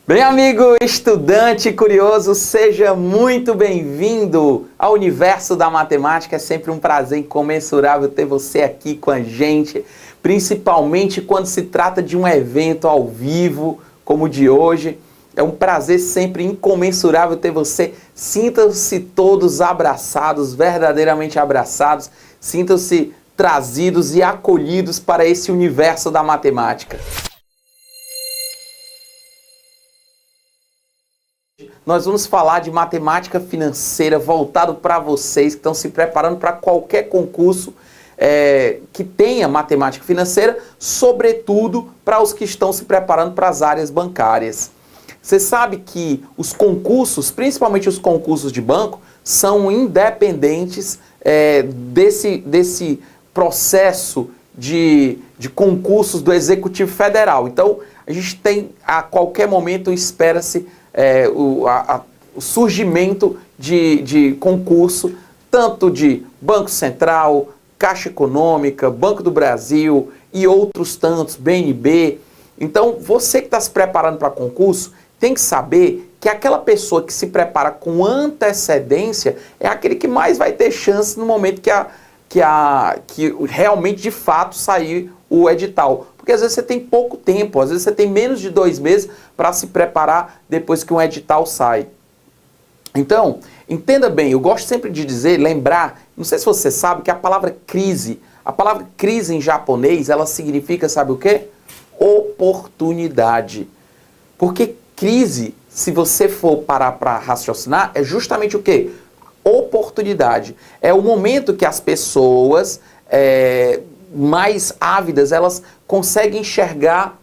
Bem, amigo estudante curioso, seja muito bem-vindo ao universo da matemática. É sempre um prazer incomensurável ter você aqui com a gente, principalmente quando se trata de um evento ao vivo, como o de hoje. É um prazer sempre incomensurável ter você. Sintam-se todos abraçados, verdadeiramente abraçados. Sintam-se trazidos e acolhidos para esse universo da matemática. Nós vamos falar de matemática financeira voltado para vocês que estão se preparando para qualquer concurso que tenha matemática financeira, sobretudo para os que estão se preparando para as áreas bancárias. Você sabe que os concursos, principalmente os concursos de banco, são independentes desse processo de concursos do Executivo Federal. Então, a gente tem, a qualquer momento, espera-se o surgimento de concurso, tanto de Banco Central, Caixa Econômica, Banco do Brasil e outros tantos, BNB. Então, você que está se preparando para concurso, tem que saber que aquela pessoa que se prepara com antecedência é aquele que mais vai ter chance no momento que realmente, de fato, sair o edital. Porque às vezes você tem pouco tempo, às vezes você tem menos de 2 meses para se preparar depois que um edital sai. Então, entenda bem, eu gosto sempre de dizer, lembrar, não sei se você sabe, que a palavra crise em japonês, ela significa, sabe o quê? Oportunidade. Porque crise, se você for parar para raciocinar, é justamente o quê? Oportunidade. É o momento que as pessoas mais ávidas, elas conseguem enxergar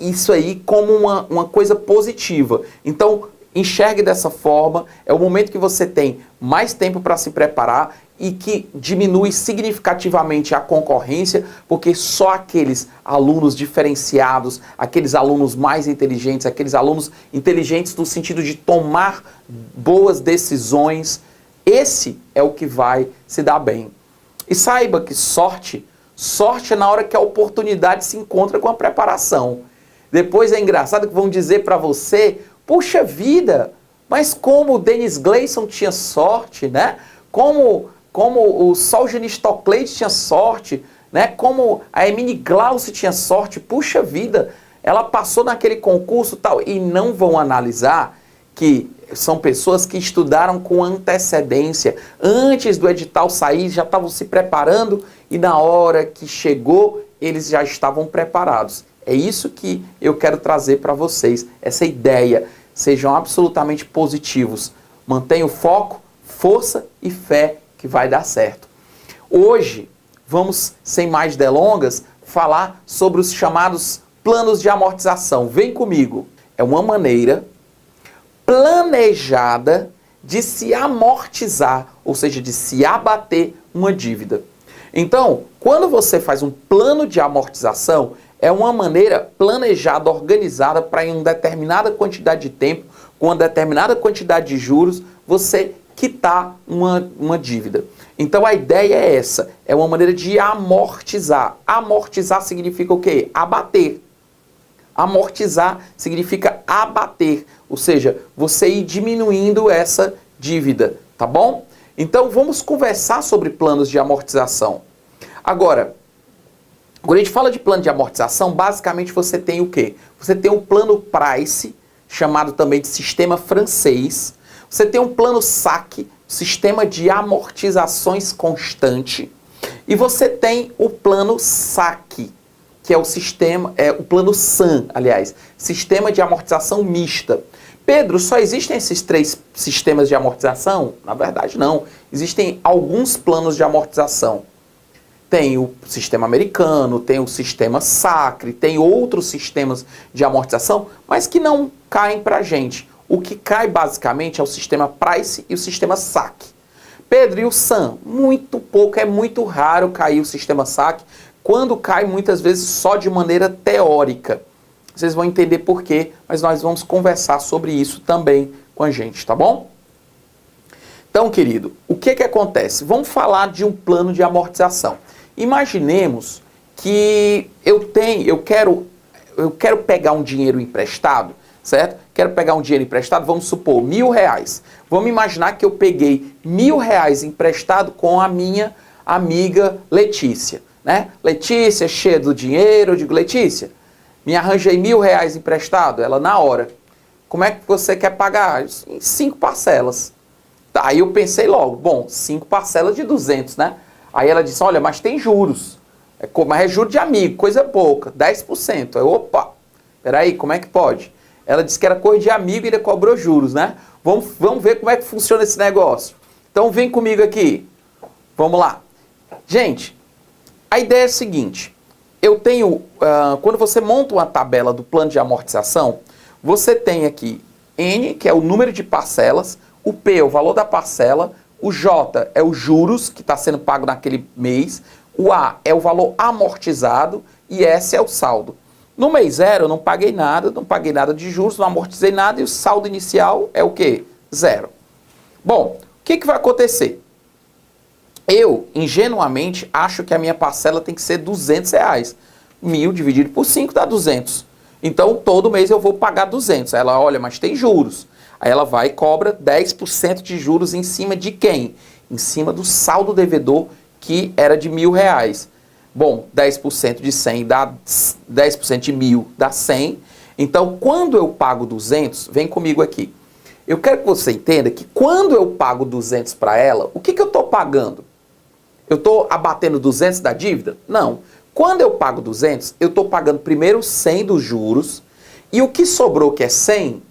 isso aí como uma coisa positiva. Então, enxergue dessa forma, é o momento que você tem mais tempo para se preparar e que diminui significativamente a concorrência, porque só aqueles alunos diferenciados, aqueles alunos mais inteligentes, aqueles alunos inteligentes no sentido de tomar boas decisões, esse é o que vai se dar bem. E saiba que sorte é na hora que a oportunidade se encontra com a preparação. Depois é engraçado que vão dizer para você, puxa vida, mas como o Denis Gleison tinha sorte, né? Como o Solzhenitsyn Stocklade tinha sorte, né? Como a Emine Glauce tinha sorte, puxa vida, ela passou naquele concurso e tal. E não vão analisar que são pessoas que estudaram com antecedência, antes do edital sair, já estavam se preparando e na hora que chegou, eles já estavam preparados. É isso que eu quero trazer para vocês, essa ideia. Sejam absolutamente positivos. Mantenham o foco, força e fé que vai dar certo. Hoje, vamos, sem mais delongas, falar sobre os chamados planos de amortização. Vem comigo. É uma maneira planejada de se amortizar, ou seja, de se abater uma dívida. Então, quando você faz um plano de amortização, é uma maneira planejada, organizada para em uma determinada quantidade de tempo, com uma determinada quantidade de juros, você quitar uma dívida. Então a ideia é essa, é uma maneira de amortizar. Amortizar significa o quê? Abater. Amortizar significa abater, ou seja, você ir diminuindo essa dívida, tá bom? Então vamos conversar sobre planos de amortização. Agora, quando a gente fala de plano de amortização, basicamente você tem o quê? Você tem um plano Price, chamado também de sistema francês. Você tem um plano SAC, sistema de amortizações constante. E você tem o plano SAC, que é o plano SAM, aliás, sistema de amortização mista. Pedro, só existem esses 3 sistemas de amortização? Na verdade, não. Existem alguns planos de amortização. Tem o sistema americano, tem o sistema SACRE, tem outros sistemas de amortização, mas que não caem para a gente. O que cai basicamente é o sistema Price e o sistema SAC. Pedro, e o SAM? Muito pouco, é muito raro cair o sistema SAC. Quando cai, muitas vezes só de maneira teórica. Vocês vão entender por quê, mas nós vamos conversar sobre isso também com a gente, tá bom? Então, querido, o que acontece? Vamos falar de um plano de amortização. Imaginemos que eu quero eu quero pegar um dinheiro emprestado, certo? Quero pegar um dinheiro emprestado, vamos supor, R$1.000. Vamos imaginar que eu peguei R$1.000 emprestado com a minha amiga Letícia, né? Letícia, cheia do dinheiro, eu digo, Letícia, me arranjei R$1.000 emprestado, ela na hora. Como é que você quer pagar? Em 5 parcelas. Tá, aí eu pensei logo, bom, 5 parcelas de 200, né? Aí ela disse, olha, mas tem juros. Mas é juro de amigo, coisa pouca, 10%. Aí, opa, peraí, como é que pode? Ela disse que era coisa de amigo e ainda cobrou juros, né? Vamos ver como é que funciona esse negócio. Então vem comigo aqui. Vamos lá. Gente, a ideia é a seguinte. Eu tenho, quando você monta uma tabela do plano de amortização, você tem aqui N, que é o número de parcelas, o P é o valor da parcela, o J é os juros que está sendo pago naquele mês, o A é o valor amortizado e S é o saldo. No mês 0 eu não paguei nada de juros, não amortizei nada e o saldo inicial é o quê? 0. Bom, o que vai acontecer? Eu, ingenuamente, acho que a minha parcela tem que ser R$200. 1.000 dividido por 5 dá 200. Então, todo mês eu vou pagar 200. Aí ela, olha, mas tem juros. Aí ela vai e cobra 10% de juros em cima de quem? Em cima do saldo devedor, que era de R$1.000. Bom, 10% de 100 dá 10% de 1.000 dá 100. Então, quando eu pago 200, vem comigo aqui. Eu quero que você entenda que quando eu pago 200 para ela, o que eu estou pagando? Eu estou abatendo 200 da dívida? Não. Quando eu pago 200, eu estou pagando primeiro 100 dos juros e o que sobrou, que é 100,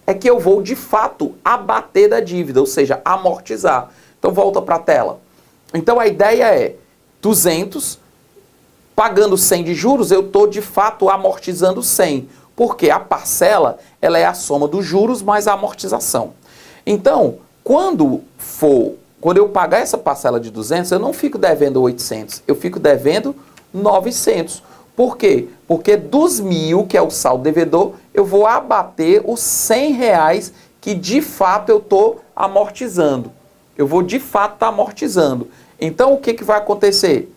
é que eu vou de fato abater da dívida, ou seja, amortizar. Então volta para a tela. Então a ideia é 200, pagando 100 de juros, eu estou de fato amortizando 100, porque a parcela ela é a soma dos juros mais a amortização. Então, quando eu pagar essa parcela de 200, eu não fico devendo 800, eu fico devendo 900. Por quê? Porque dos 1.000, que é o saldo devedor, eu vou abater os R$100 que de fato eu estou amortizando. Eu vou de fato estar amortizando. Então o que vai acontecer?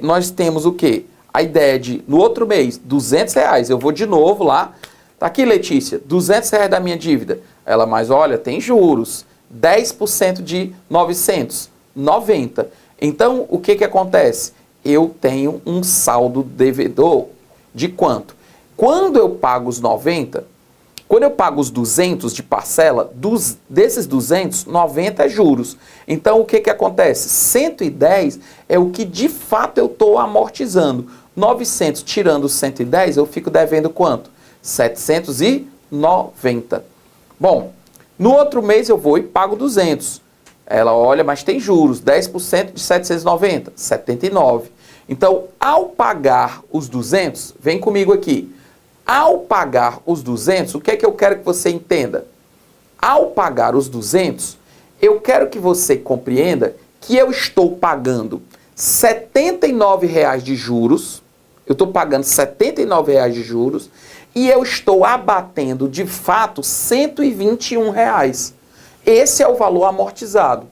Nós temos o quê? A ideia de, no outro mês, R$200, eu vou de novo lá. Tá aqui, Letícia, R$200 da minha dívida. Ela, mas olha, tem juros. 10% de 900, 90. Então, o que acontece? Eu tenho um saldo devedor de quanto? Quando eu pago os 90, quando eu pago os 200 de parcela, desses 200, 90 é juros. Então, o que acontece? 110 é o que de fato eu estou amortizando. 900 tirando 110, eu fico devendo quanto? 790. Bom, no outro mês eu vou e pago 200. Ela olha, mas tem juros, 10% de 790, 79. Então, ao pagar os 200, vem comigo aqui. Ao pagar os 200, o que é que eu quero que você entenda? Ao pagar os 200, eu quero que você compreenda que eu estou pagando R$ 79,00 de juros, eu estou pagando R$ 79,00 de juros, e eu estou abatendo, de fato, R$ 121,00. Esse é o valor amortizado.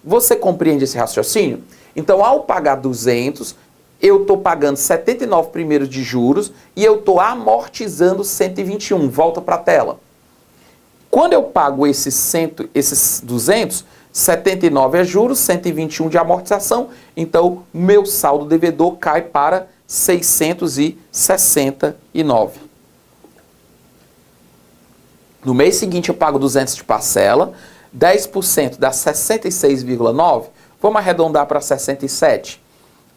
Você compreende esse raciocínio? Então, ao pagar 200, eu estou pagando 79 primeiro de juros e eu estou amortizando 121. Volta para a tela. Quando eu pago esses 200, 79 é juros, 121 de amortização, então o meu saldo devedor cai para 669. No mês seguinte eu pago 200 de parcela, 10% dá 66,9, vamos arredondar para 67.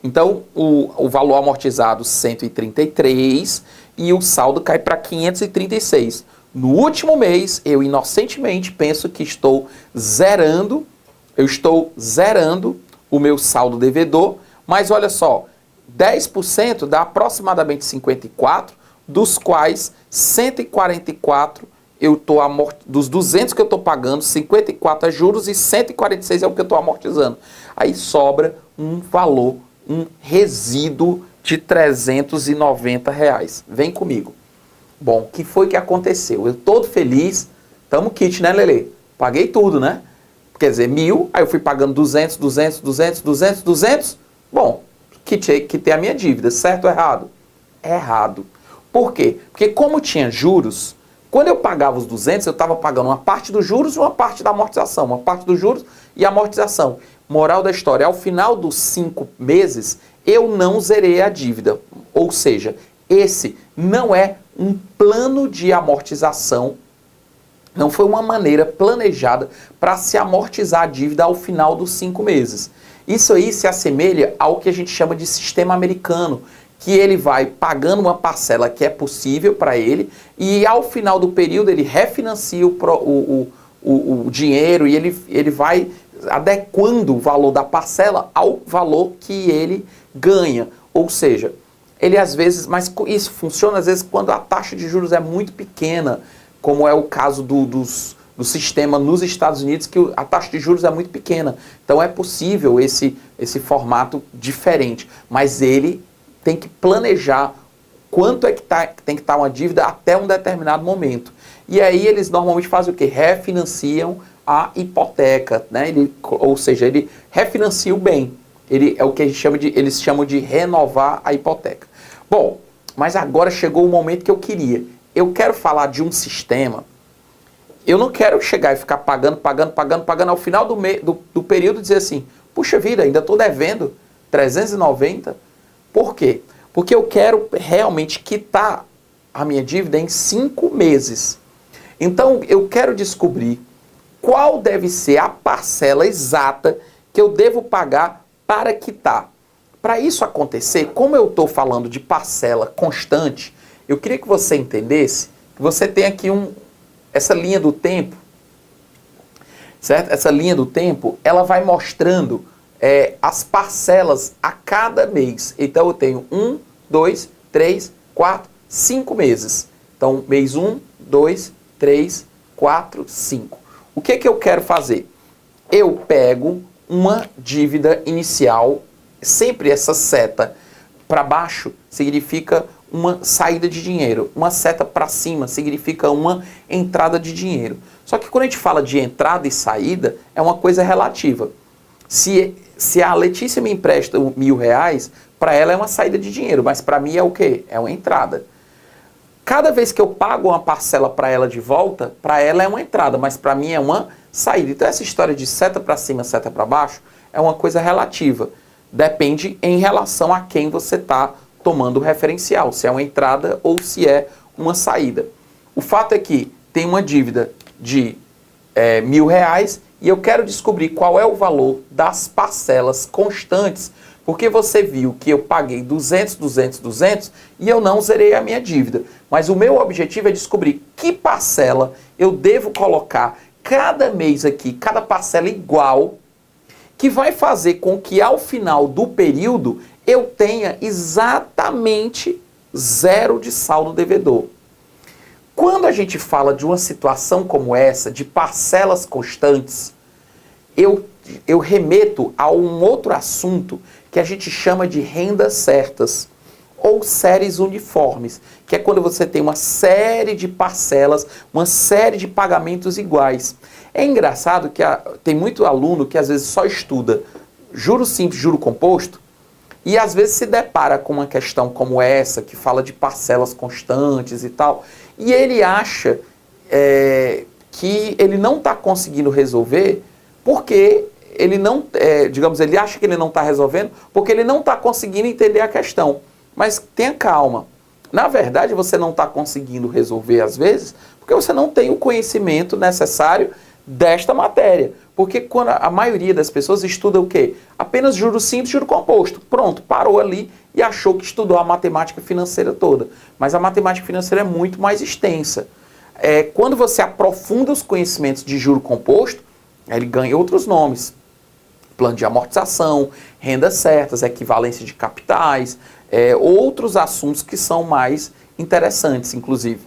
Então o valor amortizado 133 e o saldo cai para 536. No último mês eu inocentemente penso que estou zerando o meu saldo devedor, mas olha só, 10% dá aproximadamente 54, dos quais 144 eu estou dos 200 que eu estou pagando, 54 é juros e 146 é o que eu estou amortizando. Aí sobra um valor, um resíduo de R$390. Vem comigo. Bom, o que foi que aconteceu? Eu todo feliz, tamo kit, né, Lelê? Paguei tudo, né? Quer dizer, 1.000, aí eu fui pagando 200. Bom, quitei a minha dívida, certo ou errado? Errado. Por quê? Porque como tinha juros, quando eu pagava os 200, eu estava pagando uma parte dos juros e uma parte da amortização. Uma parte dos juros e amortização. Moral da história, ao final dos 5 meses, eu não zerei a dívida. Ou seja, esse não é um plano de amortização, não foi uma maneira planejada para se amortizar a dívida ao final dos 5 meses. Isso aí se assemelha ao que a gente chama de sistema americano, que ele vai pagando uma parcela que é possível para ele e ao final do período ele refinancia o dinheiro e ele vai adequando o valor da parcela ao valor que ele ganha. Ou seja, ele às vezes, mas isso funciona às vezes quando a taxa de juros é muito pequena, como é o caso do sistema nos Estados Unidos, que a taxa de juros é muito pequena. Então é possível esse formato diferente, mas ele tem que planejar quanto é que tem que estar uma dívida até um determinado momento. E aí eles normalmente fazem o quê? Refinanciam a hipoteca, né? Ou seja, ele refinancia o bem. Ele é o que eles chamam de renovar a hipoteca. Bom, mas agora chegou o momento que eu quero falar de um sistema. Eu não quero chegar e ficar pagando ao final do período dizer assim, puxa vida, ainda estou devendo 390. Por quê? Porque eu quero realmente quitar a minha dívida em 5 meses. Então eu quero descobrir qual deve ser a parcela exata que eu devo pagar para quitar. Para isso acontecer, como eu estou falando de parcela constante, eu queria que você entendesse que você tem aqui essa linha do tempo, certo? Essa linha do tempo, ela vai mostrando as parcelas a cada mês. Então eu tenho 1, 2, 3, 4, 5 meses. Então mês 1, 2, 3, 4, 5. O que eu quero fazer? Eu pego uma dívida inicial, sempre essa seta para baixo significa uma saída de dinheiro, uma seta para cima significa uma entrada de dinheiro. Só que quando a gente fala de entrada e saída, é uma coisa relativa. Se a Letícia me empresta R$1.000, para ela é uma saída de dinheiro, mas para mim é o quê? É uma entrada. Cada vez que eu pago uma parcela para ela de volta, para ela é uma entrada, mas para mim é uma saída. Então essa história de seta para cima, seta para baixo, é uma coisa relativa. Depende em relação a quem você está tomando o referencial, se é uma entrada ou se é uma saída. O fato é que tem uma dívida de R$1.000 e eu quero descobrir qual é o valor das parcelas constantes, porque você viu que eu paguei 200, 200, 200 e eu não zerei a minha dívida. Mas o meu objetivo é descobrir que parcela eu devo colocar cada mês aqui, cada parcela igual, que vai fazer com que ao final do período eu tenha exatamente 0 de saldo devedor. Quando a gente fala de uma situação como essa, de parcelas constantes, eu remeto a um outro assunto que a gente chama de rendas certas ou séries uniformes, que é quando você tem uma série de parcelas, uma série de pagamentos iguais. É engraçado que tem muito aluno que às vezes só estuda juro simples, juro composto, e às vezes se depara com uma questão como essa, que fala de parcelas constantes e tal, e ele acha que ele não está conseguindo resolver porque ele não, ele acha que ele não está resolvendo porque ele não está conseguindo entender a questão. Mas tenha calma. Na verdade, você não está conseguindo resolver às vezes porque você não tem o conhecimento necessário desta matéria. Porque quando a maioria das pessoas estuda o quê? Apenas juro simples, juro composto. Pronto, parou ali e achou que estudou a matemática financeira toda. Mas a matemática financeira é muito mais extensa. Quando você aprofunda os conhecimentos de juro composto, ele ganha outros nomes. Plano de amortização, rendas certas, equivalência de capitais, outros assuntos que são mais interessantes, inclusive.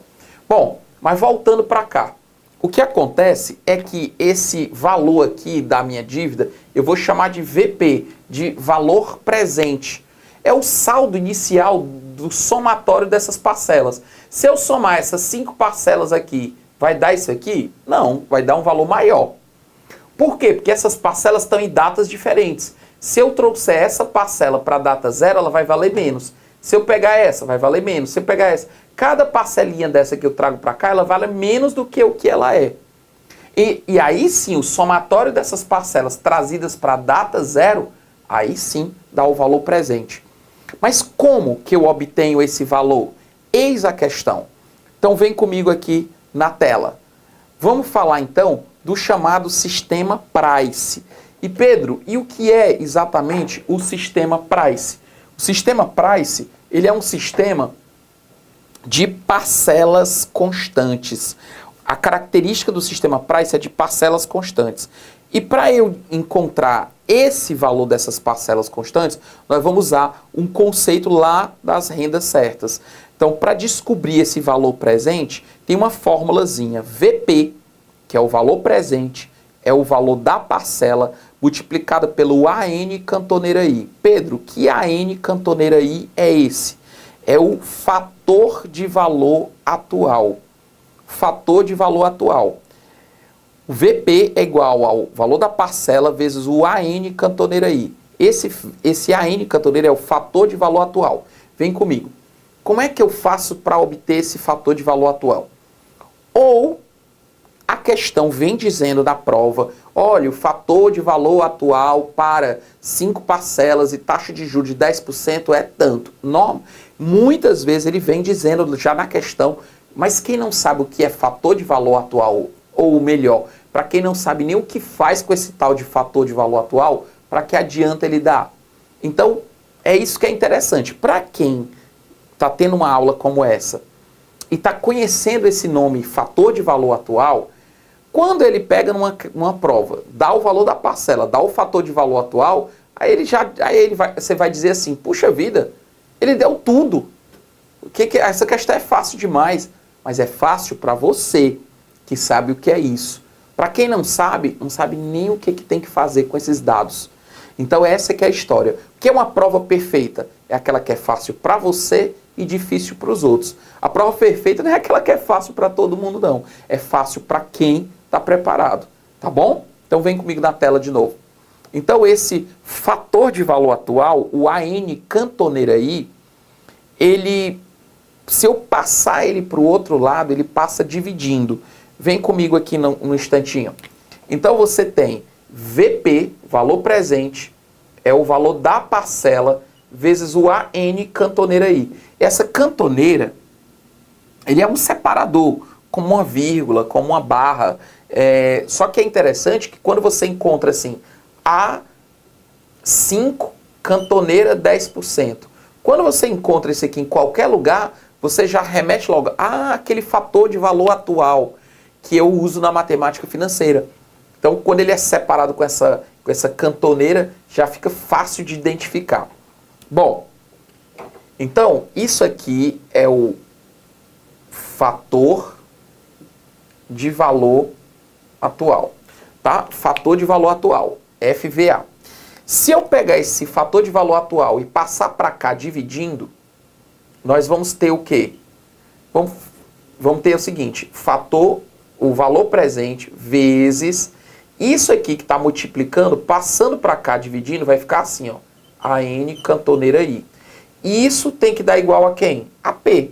Bom, mas voltando para cá. O que acontece é que esse valor aqui da minha dívida, eu vou chamar de VP, de valor presente. É o saldo inicial do somatório dessas parcelas. Se eu somar essas 5 parcelas aqui, vai dar isso aqui? Não, vai dar um valor maior. Por quê? Porque essas parcelas estão em datas diferentes. Se eu trouxer essa parcela para a data 0, ela vai valer menos. Se eu pegar essa, vai valer menos. Se eu pegar essa... Cada parcelinha dessa que eu trago para cá, ela vale menos do que o que ela é. E aí sim, o somatório dessas parcelas trazidas para a data zero, aí sim dá o valor presente. Mas como que eu obtenho esse valor? Eis a questão. Então vem comigo aqui na tela. Vamos falar então do chamado sistema Price. E Pedro, e o que é exatamente o sistema Price? O sistema Price, ele é um sistema de parcelas constantes. A característica do sistema Price é de parcelas constantes. E para eu encontrar esse valor dessas parcelas constantes, nós vamos usar um conceito lá das rendas certas. Então, para descobrir esse valor presente, tem uma formulazinha. VP, que é o valor presente, é o valor da parcela multiplicada pelo AN cantoneira I. Pedro, que AN cantoneira I é esse? É o fator de valor atual. Fator de valor atual. O VP é igual ao valor da parcela vezes o AN cantoneira I. Esse AN cantoneira é o fator de valor atual. Vem comigo. Como é que eu faço para obter esse fator de valor atual? Ou a questão vem dizendo da prova, olha, o fator de valor atual para 5 parcelas e taxa de juros de 10% é tanto. Muitas vezes ele vem dizendo já na questão, mas quem não sabe o que é fator de valor atual, ou melhor, para quem não sabe nem o que faz com esse tal de fator de valor atual, para que adianta ele dar? Então, é isso que é interessante. Para quem está tendo uma aula como essa e está conhecendo esse nome, fator de valor atual, quando ele pega numa prova, dá o valor da parcela, dá o fator de valor atual, você vai dizer assim, puxa vida, ele deu tudo. Essa questão é fácil demais, mas é fácil para você que sabe o que é isso. Para quem não sabe nem o que tem que fazer com esses dados. Então essa que é a história. O que é uma prova perfeita? É aquela que é fácil para você e difícil para os outros. A prova perfeita não é aquela que é fácil para todo mundo, não. É fácil para quem está preparado. Tá bom? Então vem comigo na tela de novo. Então esse fator de valor atual, o AN cantoneira I, se eu passar ele para o outro lado, ele passa dividindo. Vem comigo aqui no instantinho. Então você tem VP, valor presente, é o valor da parcela, vezes o AN cantoneira I. Essa cantoneira, ele é um separador, como uma vírgula, como uma barra. Só que é interessante que quando você encontra assim, A5, cantoneira 10%. Quando você encontra isso aqui em qualquer lugar, você já remete logo aquele fator de valor atual que eu uso na matemática financeira. Então, quando ele é separado com essa cantoneira, já fica fácil de identificar. Bom, então, isso aqui é o fator de valor atual, tá? Fator de valor atual, FVA. Se eu pegar esse fator de valor atual e passar para cá dividindo, nós vamos ter o quê? Vamos ter o seguinte, o valor presente vezes isso aqui que está multiplicando, passando para cá dividindo, vai ficar assim, ó, AN cantoneira I. E isso tem que dar igual a quem? A P,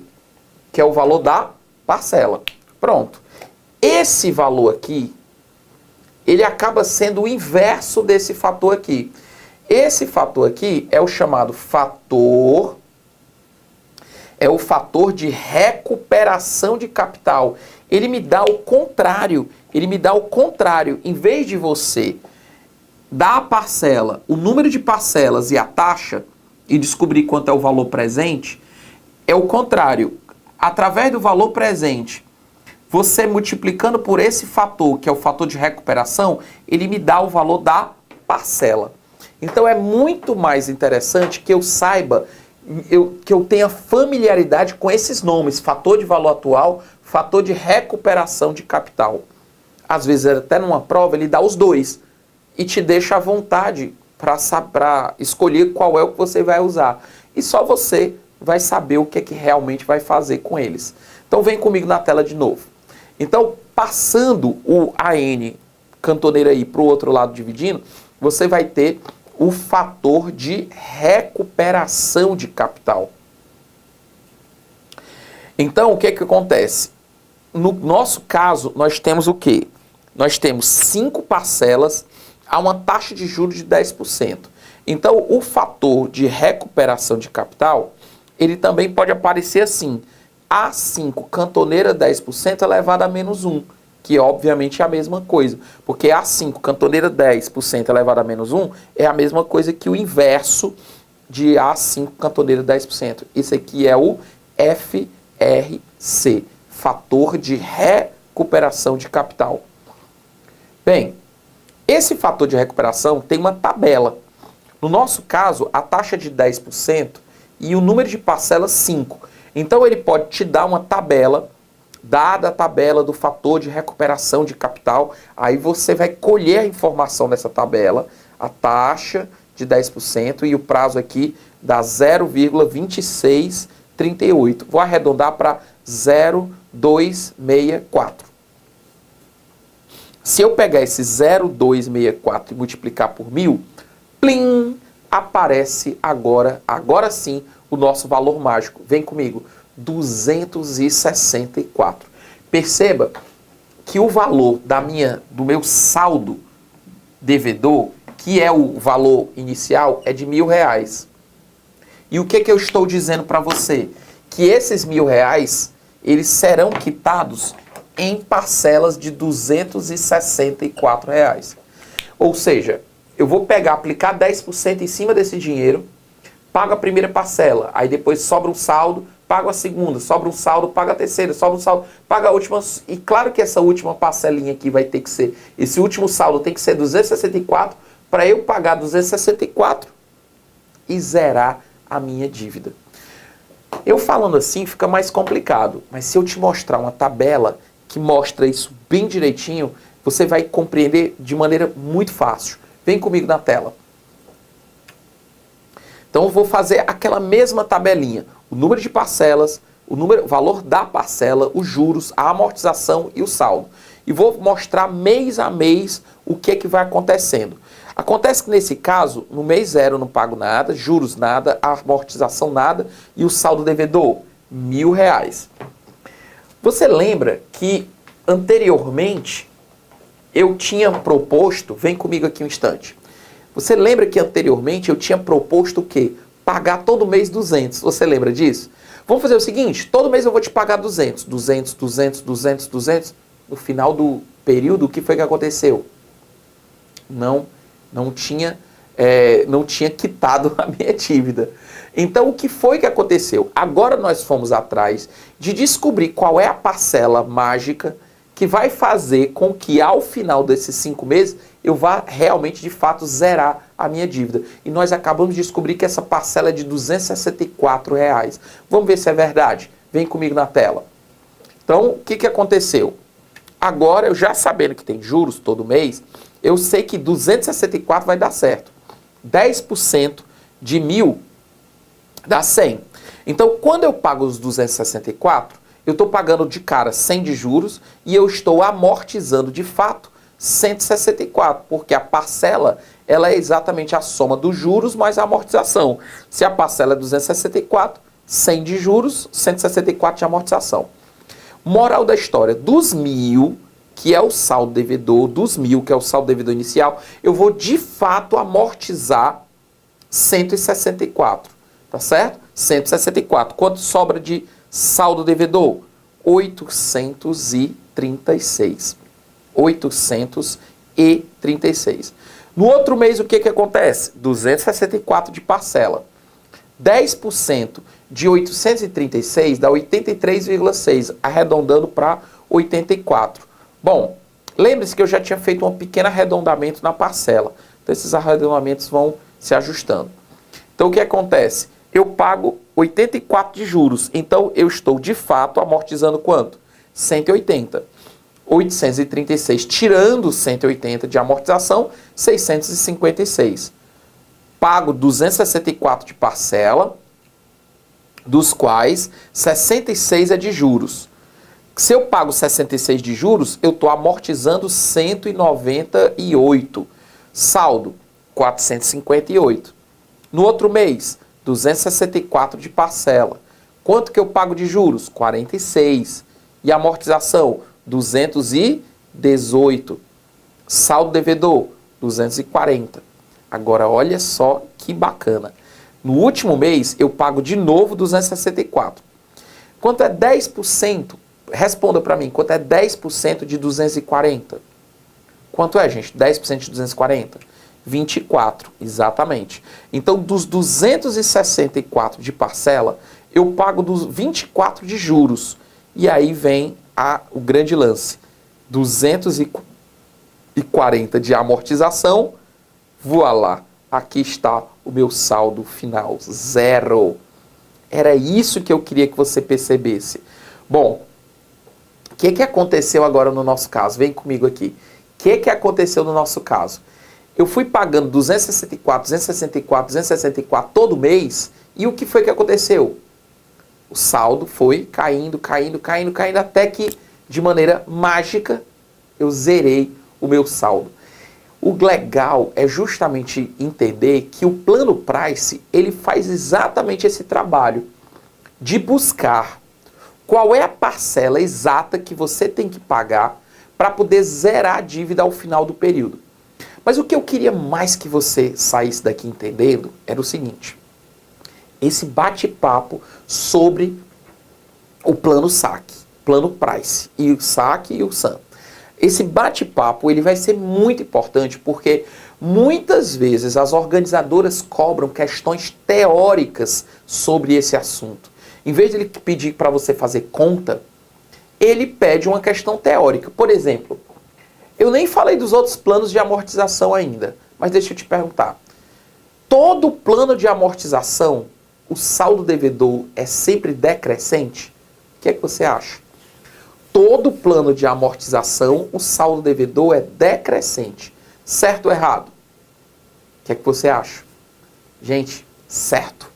que é o valor da parcela. Pronto. Esse valor aqui, ele acaba sendo o inverso desse fator aqui. Esse fator aqui é o chamado fator de recuperação de capital. Ele me dá o contrário. Em vez de você dar a parcela, o número de parcelas e a taxa, e descobrir quanto é o valor presente, é o contrário. Através do valor presente, você multiplicando por esse fator, que é o fator de recuperação, ele me dá o valor da parcela. Então é muito mais interessante que eu saiba, que eu tenha familiaridade com esses nomes, fator de valor atual, fator de recuperação de capital. Às vezes, até numa prova, ele dá os dois e te deixa à vontade para escolher qual é o que você vai usar. E só você vai saber o que é que realmente vai fazer com eles. Então vem comigo na tela de novo. Então, passando o AN cantoneira I para o outro lado dividindo, você vai ter o fator de recuperação de capital. Então, o que é que acontece? No nosso caso, nós temos o quê? Nós temos 5 parcelas a uma taxa de juros de 10%. Então, o fator de recuperação de capital, ele também pode aparecer assim. A5 cantoneira 10% elevado a menos 1, que obviamente é a mesma coisa. Porque A5 cantoneira 10% elevado a menos 1 é a mesma coisa que o inverso de A5 cantoneira 10%. Isso aqui é o FRC, fator de recuperação de capital. Bem, esse fator de recuperação tem uma tabela. No nosso caso, a taxa de 10% e o número de parcelas 5. Então ele pode te dar uma tabela, dada a tabela do fator de recuperação de capital, aí você vai colher a informação dessa tabela, a taxa de 10% e o prazo aqui dá 0,2638. Vou arredondar para 0,264. Se eu pegar esse 0,264 e multiplicar por 1.000, plim, aparece agora sim, o nosso valor mágico. Vem comigo, 264. Perceba que o valor do meu saldo devedor, que é o valor inicial, é de R$1.000. E o que eu estou dizendo para você? Que esses R$1.000, eles serão quitados em parcelas de R$264. Ou seja, eu vou aplicar 10% em cima desse dinheiro, pago a primeira parcela, aí depois sobra um saldo, pago a segunda, sobra um saldo, pago a terceira, sobra um saldo, pago a última. E claro que essa última parcelinha aqui vai ter que ser, esse último saldo tem que ser 264, para eu pagar 264 e zerar a minha dívida. Eu falando assim fica mais complicado, mas se eu te mostrar uma tabela que mostra isso bem direitinho, você vai compreender de maneira muito fácil. Vem comigo na tela. Então eu vou fazer aquela mesma tabelinha. O número de parcelas, o valor da parcela, os juros, a amortização e o saldo. E vou mostrar mês a mês o que é que vai acontecendo. Acontece que nesse caso, no mês 0 eu não pago nada, juros nada, amortização nada e o saldo devedor, R$1.000. Você lembra que anteriormente eu tinha proposto, vem comigo aqui um instante. Você lembra que anteriormente eu tinha proposto o quê? Pagar todo mês 200. Você lembra disso? Vamos fazer o seguinte, todo mês eu vou te pagar 200. 200, 200, 200, 200. No final do período, o que foi que aconteceu? Não tinha quitado a minha dívida. Então, o que foi que aconteceu? Agora nós fomos atrás de descobrir qual é a parcela mágica que vai fazer com que ao final desses 5 meses eu vá realmente, de fato, zerar a minha dívida. E nós acabamos de descobrir que essa parcela é de R$264. Vamos ver se é verdade. Vem comigo na tela. Então, o que aconteceu? Agora, eu já sabendo que tem juros todo mês, eu sei que 264 vai dar certo. 10% de 1.000 dá 100. Então, quando eu pago os 264, eu estou pagando de cara 100 de juros e eu estou amortizando de fato 164, porque a parcela ela é exatamente a soma dos juros mais a amortização. Se a parcela é 264, 100 de juros, 164 de amortização. Moral da história, dos 1.000, que é o saldo devedor, dos 1.000, que é o saldo devedor inicial, eu vou de fato amortizar 164, tá certo? 164. Quanto sobra de saldo devedor? 836. 836. No outro mês, o que acontece? 264 de parcela. 10% de 836 dá 83,6, arredondando para 84. Bom, lembre-se que eu já tinha feito um pequeno arredondamento na parcela. Então, esses arredondamentos vão se ajustando. Então, o que acontece? Eu pago 84 de juros. Então, eu estou, de fato, amortizando quanto? 180. 836, tirando 180 de amortização, 656. Pago 264 de parcela, dos quais 66 é de juros. Se eu pago 66 de juros, eu estou amortizando 198. Saldo, 458. No outro mês, 264 de parcela. Quanto que eu pago de juros? 46. E amortização? 218. Saldo devedor? 240. Agora, olha só que bacana. No último mês, eu pago de novo 264. Quanto é 10%? Responda para mim, quanto é 10% de 240? Quanto é, gente? 10% de 240? 24, exatamente. Então, dos 264 de parcela, eu pago dos 24 de juros. E aí vem o grande lance. 240 de amortização, voilá, aqui está o meu saldo final, zero. Era isso que eu queria que você percebesse. Bom, o que aconteceu agora no nosso caso? Vem comigo aqui. O que aconteceu no nosso caso? Eu fui pagando 264, 264, 264 todo mês, e o que foi que aconteceu? O saldo foi caindo, caindo, caindo, caindo, até que, de maneira mágica, eu zerei o meu saldo. O legal é justamente entender que o plano Price, ele faz exatamente esse trabalho de buscar qual é a parcela exata que você tem que pagar para poder zerar a dívida ao final do período. Mas o que eu queria mais que você saísse daqui entendendo era o seguinte: esse bate-papo sobre o plano saque, plano Price, e o saque e o SAM. Esse bate-papo ele vai ser muito importante porque muitas vezes as organizadoras cobram questões teóricas sobre esse assunto. Em vez de ele pedir para você fazer conta, ele pede uma questão teórica. Por exemplo, eu nem falei dos outros planos de amortização ainda, mas deixa eu te perguntar. Todo plano de amortização, o saldo devedor é sempre decrescente? O que é que você acha? Todo plano de amortização, o saldo devedor é decrescente. Certo ou errado? O que é que você acha? Gente, certo.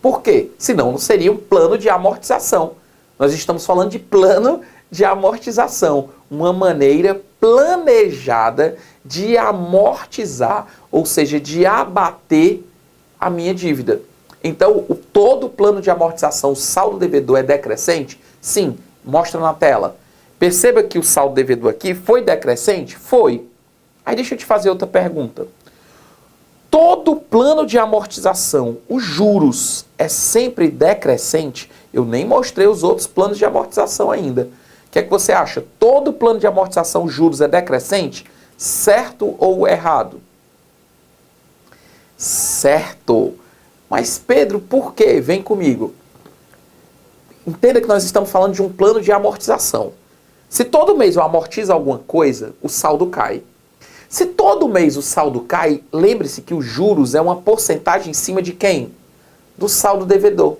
Por quê? Senão não seria um plano de amortização. Nós estamos falando de plano de amortização. Uma maneira planejada de amortizar, ou seja, de abater a minha dívida. Então, todo plano de amortização, o saldo devedor é decrescente? Sim. Mostra na tela. Perceba que o saldo devedor aqui foi decrescente? Foi. Aí deixa eu te fazer outra pergunta. Todo plano de amortização, os juros, é sempre decrescente? Eu nem mostrei os outros planos de amortização ainda. O que é que você acha? Todo plano de amortização, os juros, é decrescente? Certo ou errado? Certo. Mas Pedro, por quê? Vem comigo. Entenda que nós estamos falando de um plano de amortização. Se todo mês eu amortizo alguma coisa, o saldo cai. Se todo mês o saldo cai, lembre-se que os juros é uma porcentagem em cima de quem? Do saldo devedor.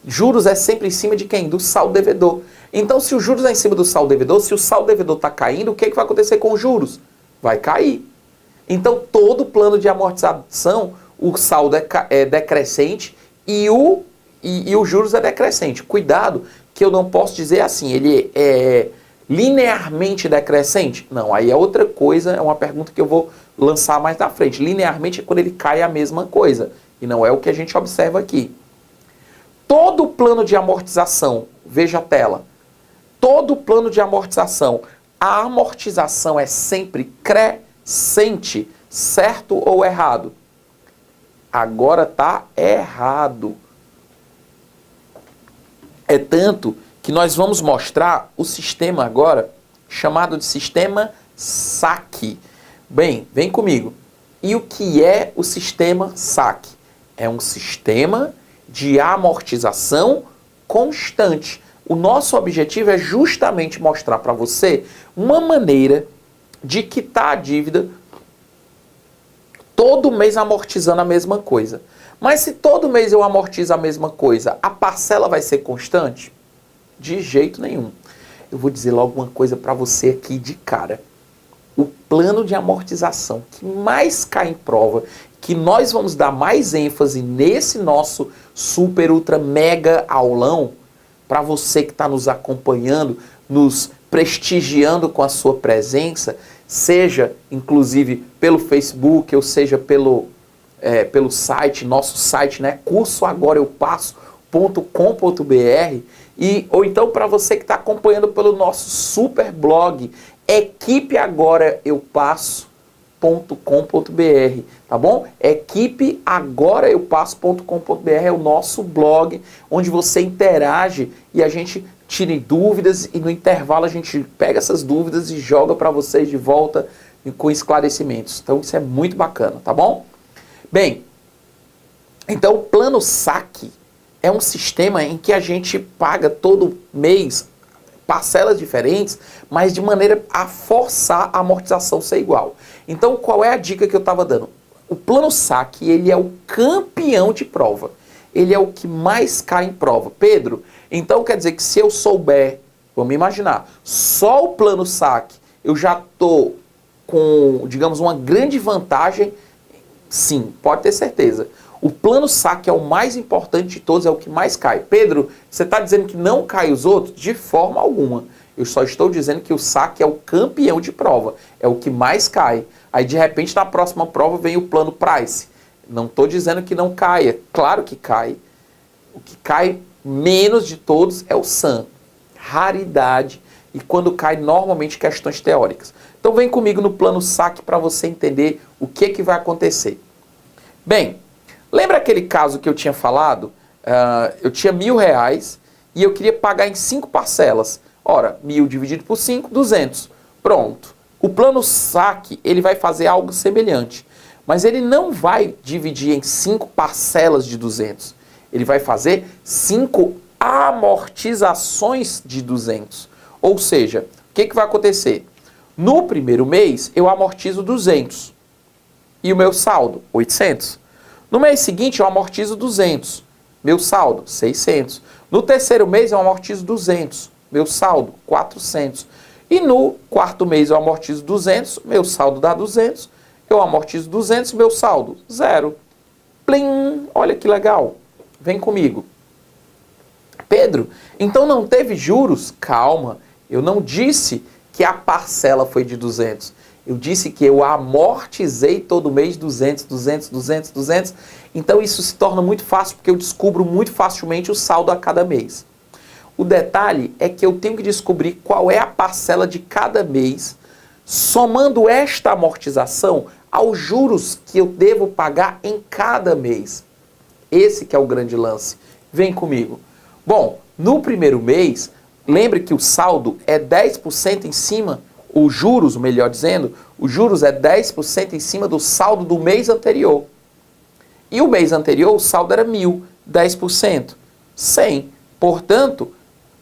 Juros é sempre em cima de quem? Do saldo devedor. Então, se os juros é em cima do saldo devedor, se o saldo devedor está caindo, o que vai acontecer com os juros? Vai cair. Então, todo plano de amortização, o saldo é decrescente e os juros é decrescente. Cuidado, que eu não posso dizer assim, ele é linearmente decrescente? Não, aí é outra coisa, é uma pergunta que eu vou lançar mais na frente. Linearmente é quando ele cai a mesma coisa, e não é o que a gente observa aqui. Todo plano de amortização, veja a tela, todo plano de amortização, a amortização é sempre crescente, certo ou errado? Agora está errado. É tanto que nós vamos mostrar o sistema agora, chamado de sistema saque. Bem, vem comigo. E o que é o sistema saque? É um sistema de amortização constante. O nosso objetivo é justamente mostrar para você uma maneira de quitar a dívida todo mês amortizando a mesma coisa. Mas se todo mês eu amortizo a mesma coisa, a parcela vai ser constante? De jeito nenhum. Eu vou dizer logo uma coisa para você aqui de cara. O plano de amortização que mais cai em prova, que nós vamos dar mais ênfase nesse nosso super, ultra, mega aulão, para você que está nos acompanhando, nos prestigiando com a sua presença, seja inclusive pelo Facebook, ou seja pelo site, nosso site, né? Curso Agora Eu Passo, ou então para você que está acompanhando pelo nosso super blog, equipeagoraeupasso.com.br, tá bom? equipeagoraeupasso.com.br é o nosso blog, onde você interage e a gente tira dúvidas e no intervalo a gente pega essas dúvidas e joga para vocês de volta com esclarecimentos. Então isso é muito bacana, tá bom? Bem, então o plano saque é um sistema em que a gente paga todo mês parcelas diferentes, mas de maneira a forçar a amortização ser igual. Então, qual é a dica que eu estava dando? O plano saque, ele é o campeão de prova. Ele é o que mais cai em prova. Pedro, então quer dizer que se eu souber, vamos imaginar, só o plano saque, eu já estou com, digamos, uma grande vantagem? Sim, pode ter certeza. O plano saque é o mais importante de todos, é o que mais cai. Pedro, você está dizendo que não cai os outros? De forma alguma. Eu só estou dizendo que o saque é o campeão de prova, é o que mais cai. Aí, de repente, na próxima prova vem o plano Price. Não estou dizendo que não caia, claro que cai. O que cai menos de todos é o SAM. Raridade. E quando cai, normalmente, questões teóricas. Então, vem comigo no plano saque para você entender o que vai acontecer. Bem, lembra aquele caso que eu tinha falado? Eu tinha R$1.000 e eu queria pagar em 5 parcelas. Ora, 1.000 dividido por 5, 200. Pronto. O plano saque, ele vai fazer algo semelhante. Mas ele não vai dividir em 5 parcelas de 200. Ele vai fazer 5 amortizações de 200. Ou seja, o que vai acontecer? No primeiro mês, eu amortizo 200. E o meu saldo? 800. No mês seguinte, eu amortizo 200. Meu saldo? 600. No terceiro mês, eu amortizo 200. Meu saldo? 400. E no quarto mês, eu amortizo 200. Meu saldo dá 200. Eu amortizo 200. Meu saldo? 0. Plim! Olha que legal. Vem comigo. Pedro, então não teve juros? Calma. Eu não disse que a parcela foi de 200. Eu disse que eu amortizei todo mês 200, 200, 200, 200. Então isso se torna muito fácil, porque eu descubro muito facilmente o saldo a cada mês. O detalhe é que eu tenho que descobrir qual é a parcela de cada mês, somando esta amortização aos juros que eu devo pagar em cada mês. Esse que é o grande lance. Vem comigo. Bom, no primeiro mês, lembre que o saldo é 10% em cima. Os juros, melhor dizendo, os juros é 10% em cima do saldo do mês anterior. E o mês anterior, o saldo era 1.000, 10%, 100. Portanto,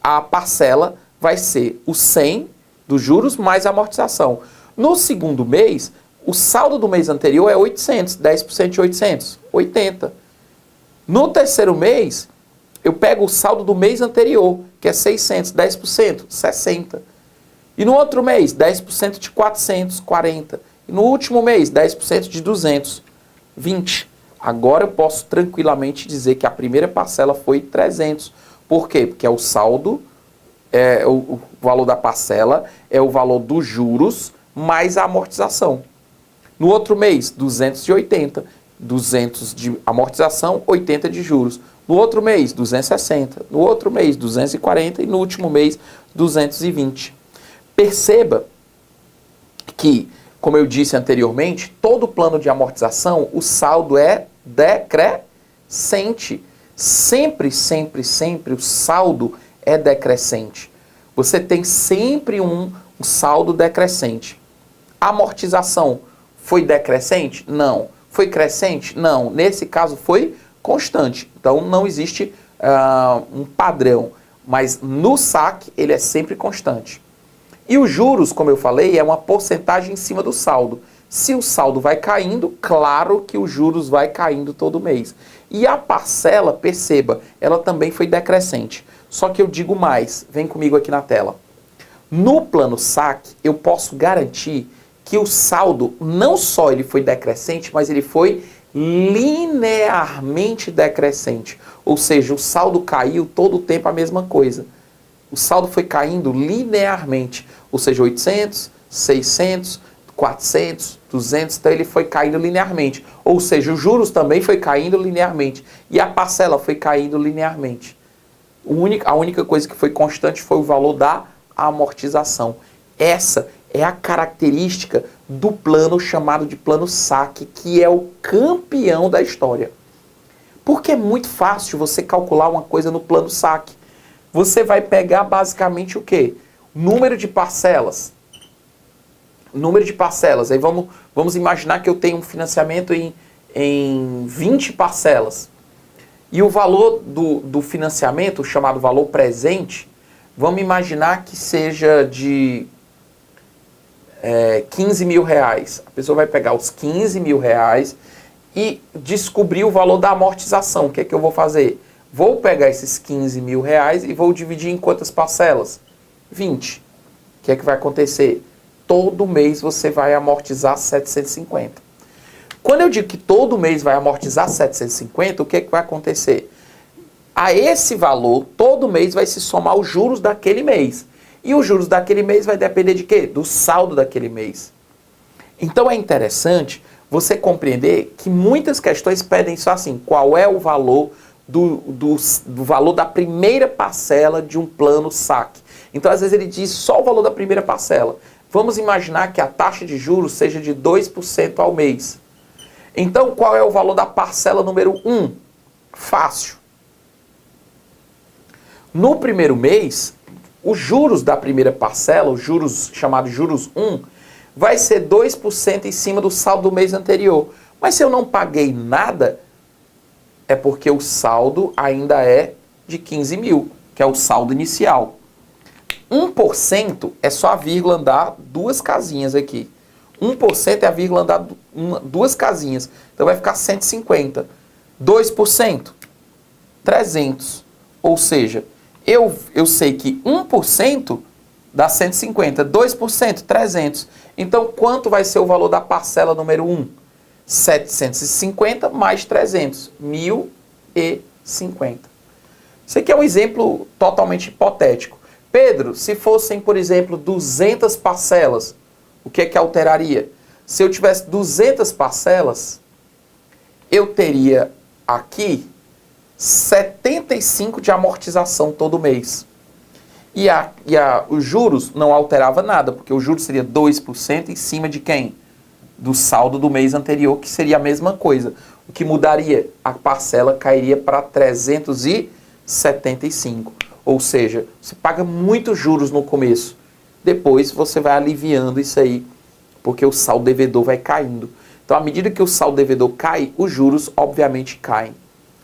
a parcela vai ser o 100 dos juros mais a amortização. No segundo mês, o saldo do mês anterior é 800, 10% de 800, 80. No terceiro mês, eu pego o saldo do mês anterior, que é 600, 10%, 60. E no outro mês, 10% de 400, 40. E no último mês, 10% de 200, 20. Agora eu posso tranquilamente dizer que a primeira parcela foi 300. Por quê? Porque é o saldo, o valor da parcela, é o valor dos juros mais a amortização. No outro mês, 280. 200 de amortização, 80 de juros. No outro mês, 260. No outro mês, 240. E no último mês, 220. Perceba que, como eu disse anteriormente, todo plano de amortização, o saldo é decrescente. Sempre, sempre, sempre o saldo é decrescente. Você tem sempre um saldo decrescente. A amortização foi decrescente? Não. Foi crescente? Não. Nesse caso foi constante. Então não existe um padrão. Mas no saque ele é sempre constante. E os juros, como eu falei, é uma porcentagem em cima do saldo. Se o saldo vai caindo, claro que os juros vai caindo todo mês. E a parcela, perceba, ela também foi decrescente. Só que eu digo mais, vem comigo aqui na tela. No plano saque, eu posso garantir que o saldo, não só ele foi decrescente, mas ele foi linearmente decrescente. Ou seja, o saldo caiu todo o tempo a mesma coisa. O saldo foi caindo linearmente, ou seja, 800, 600, 400, 200, então ele foi caindo linearmente. Ou seja, os juros também foi caindo linearmente. E a parcela foi caindo linearmente. A única coisa que foi constante foi o valor da amortização. Essa é a característica do plano chamado de plano saque, que é o campeão da história. Porque é muito fácil você calcular uma coisa no plano saque. Você vai pegar basicamente o quê? Número de parcelas. Número de parcelas. Aí vamos imaginar que eu tenho um financiamento em 20 parcelas. E o valor do financiamento, chamado valor presente, vamos imaginar que seja de 15 mil reais. A pessoa vai pegar os 15 mil reais e descobrir o valor da amortização. O que é que eu vou fazer? Vou pegar esses 15 mil reais e vou dividir em quantas parcelas? 20. O que é que vai acontecer? Todo mês você vai amortizar 750. Quando eu digo que todo mês vai amortizar 750, o que é que vai acontecer? A esse valor, todo mês vai se somar os juros daquele mês. E os juros daquele mês vai depender de quê? Do saldo daquele mês. Então é interessante você compreender que muitas questões pedem só assim, qual é o valor do valor da primeira parcela de um plano saque. Então às vezes ele diz só o valor da primeira parcela. Vamos imaginar que a taxa de juros seja de 2% ao mês. Então qual é o valor da parcela número 1? Fácil. No primeiro mês, os juros da primeira parcela, os juros chamados juros 1, vai ser 2% em cima do saldo do mês anterior. Mas se eu não paguei nada, é porque o saldo ainda é de 15 mil, que é o saldo inicial. 1% é só a vírgula andar duas casinhas aqui. 1% é a vírgula andar duas casinhas. Então vai ficar 150. 2%, 300. Ou seja, eu sei que 1% dá 150, 2%, 300. Então, quanto vai ser o valor da parcela número 1? 750 mais 300, 1.050. Isso aqui é um exemplo totalmente hipotético. Pedro, se fossem, por exemplo, 200 parcelas, o que é que alteraria? Se eu tivesse 200 parcelas, eu teria aqui 75 de amortização todo mês. E os juros não alterava nada, porque o juros seria 2% em cima de quem? Do saldo do mês anterior, que seria a mesma coisa. O que mudaria? A parcela cairia para 375. Ou seja, você paga muitos juros no começo. Depois você vai aliviando isso aí, porque o saldo devedor vai caindo. Então, à medida que o saldo devedor cai, os juros, obviamente, caem.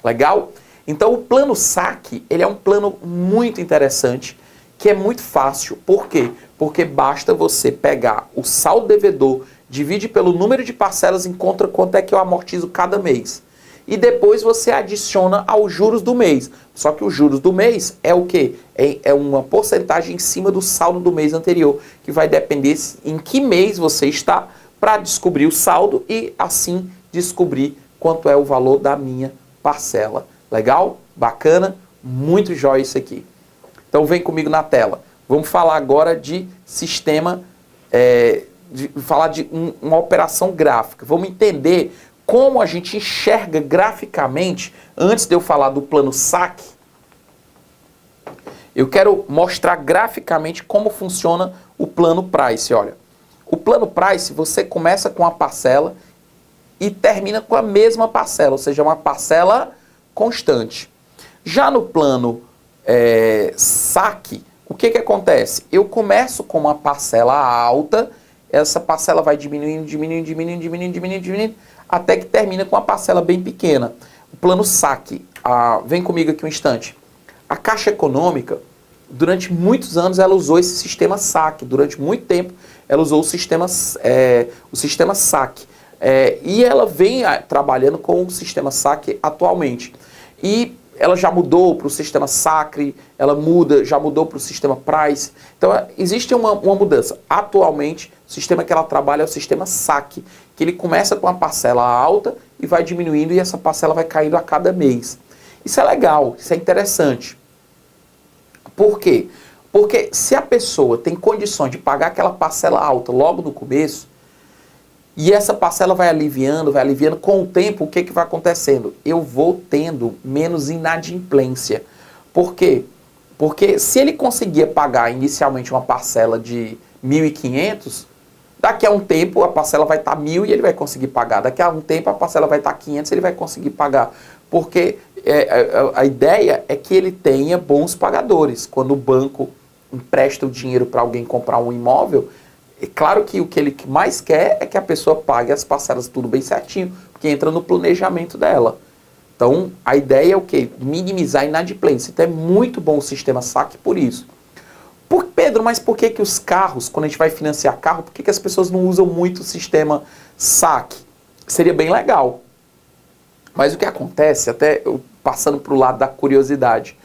Legal? Então, o plano saque, ele é um plano muito interessante, que é muito fácil. Por quê? Porque basta você pegar o saldo devedor, divide pelo número de parcelas e encontra quanto é que eu amortizo cada mês. E depois você adiciona aos juros do mês. Só que os juros do mês é o quê? É uma porcentagem em cima do saldo do mês anterior, que vai depender em que mês você está para descobrir o saldo e assim descobrir quanto é o valor da minha parcela. Legal? Bacana? Muito jóia isso aqui. Então vem comigo na tela. Vamos falar agora de sistema, falar de uma operação gráfica. Vamos entender como a gente enxerga graficamente, antes de eu falar do plano saque, eu quero mostrar graficamente como funciona o plano price. Olha, o plano price, você começa com a parcela e termina com a mesma parcela, ou seja, uma parcela constante. Já no plano saque, o que acontece? Eu começo com uma parcela alta, essa parcela vai diminuindo, até que termina com uma parcela bem pequena. O plano saque, vem comigo aqui um instante. A Caixa Econômica, durante muitos anos, ela usou esse sistema saque. Durante muito tempo, ela usou o sistema saque. E ela vem trabalhando com o sistema saque atualmente. E ela já mudou para o sistema Sacre, já mudou para o sistema Price. Então, existe uma mudança. Atualmente, o sistema que ela trabalha é o sistema saque, que ele começa com uma parcela alta e vai diminuindo e essa parcela vai caindo a cada mês. Isso é legal, isso é interessante. Por quê? Porque se a pessoa tem condições de pagar aquela parcela alta logo no começo, E essa parcela vai aliviando com o tempo. O que vai acontecendo? Eu vou tendo menos inadimplência. Por quê? Porque se ele conseguia pagar inicialmente uma parcela de 1.500, daqui a um tempo a parcela vai estar 1.000 e ele vai conseguir pagar. Daqui a um tempo a parcela vai estar 500 e ele vai conseguir pagar. Porque a ideia é que ele tenha bons pagadores. Quando o banco empresta o dinheiro para alguém comprar um imóvel, é claro que o que ele mais quer é que a pessoa pague as parcelas tudo bem certinho, porque entra no planejamento dela. Então, a ideia é o quê? Minimizar a inadimplência. Então, é muito bom o sistema saque por isso. Pedro, mas por que os carros, quando a gente vai financiar carro, por que as pessoas não usam muito o sistema saque? Seria bem legal. Mas o que acontece, até passando para o lado da curiosidade,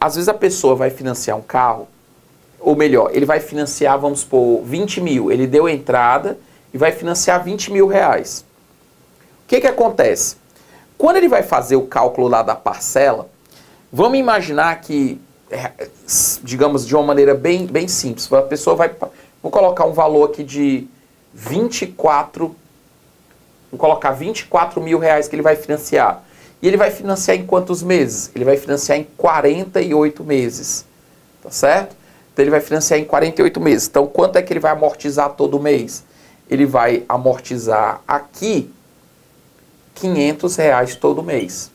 às vezes a pessoa vai financiar um carro, ou melhor, ele vai financiar, vamos supor, 20 mil. Ele deu entrada e vai financiar 20 mil reais. O que acontece? Quando ele vai fazer o cálculo lá da parcela, vamos imaginar que, digamos, de uma maneira bem simples, a pessoa vai, vou colocar um valor aqui de 24, vou colocar 24 mil reais que ele vai financiar. E ele vai financiar em quantos meses? Ele vai financiar em 48 meses, tá certo? Então ele vai financiar em 48 meses. Então quanto é que ele vai amortizar todo mês? Ele vai amortizar aqui 500 reais todo mês.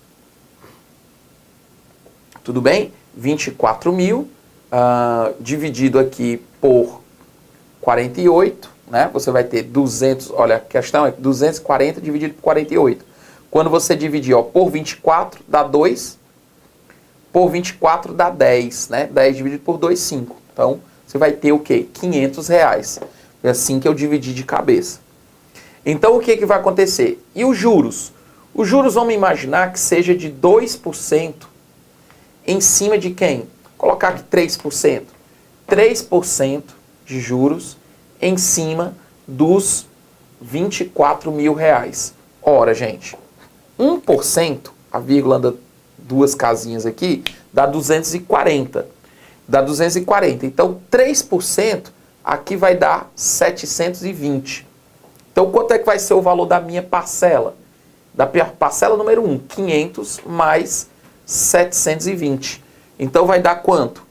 Tudo bem? 24 mil dividido aqui por 48, né? Você vai ter 200, olha, a questão é 240 dividido por 48. Quando você dividir, ó, por 24 dá 2, por 24 dá 10, né? 10 dividido por 2, 5. Então, você vai ter o quê? 500 reais. É assim que eu dividi de cabeça. Então, o que vai acontecer? E os juros? Os juros, vamos imaginar que seja de 2% em cima de quem? Colocar aqui 3%. 3% de juros em cima dos 24 mil reais. Ora, gente, 1%, a vírgula anda duas casinhas aqui, dá 240. Dá 240. Então, 3% aqui vai dar 720. Então, quanto é que vai ser o valor da minha parcela? Da parcela número 1, 500 mais 720. Então, vai dar quanto?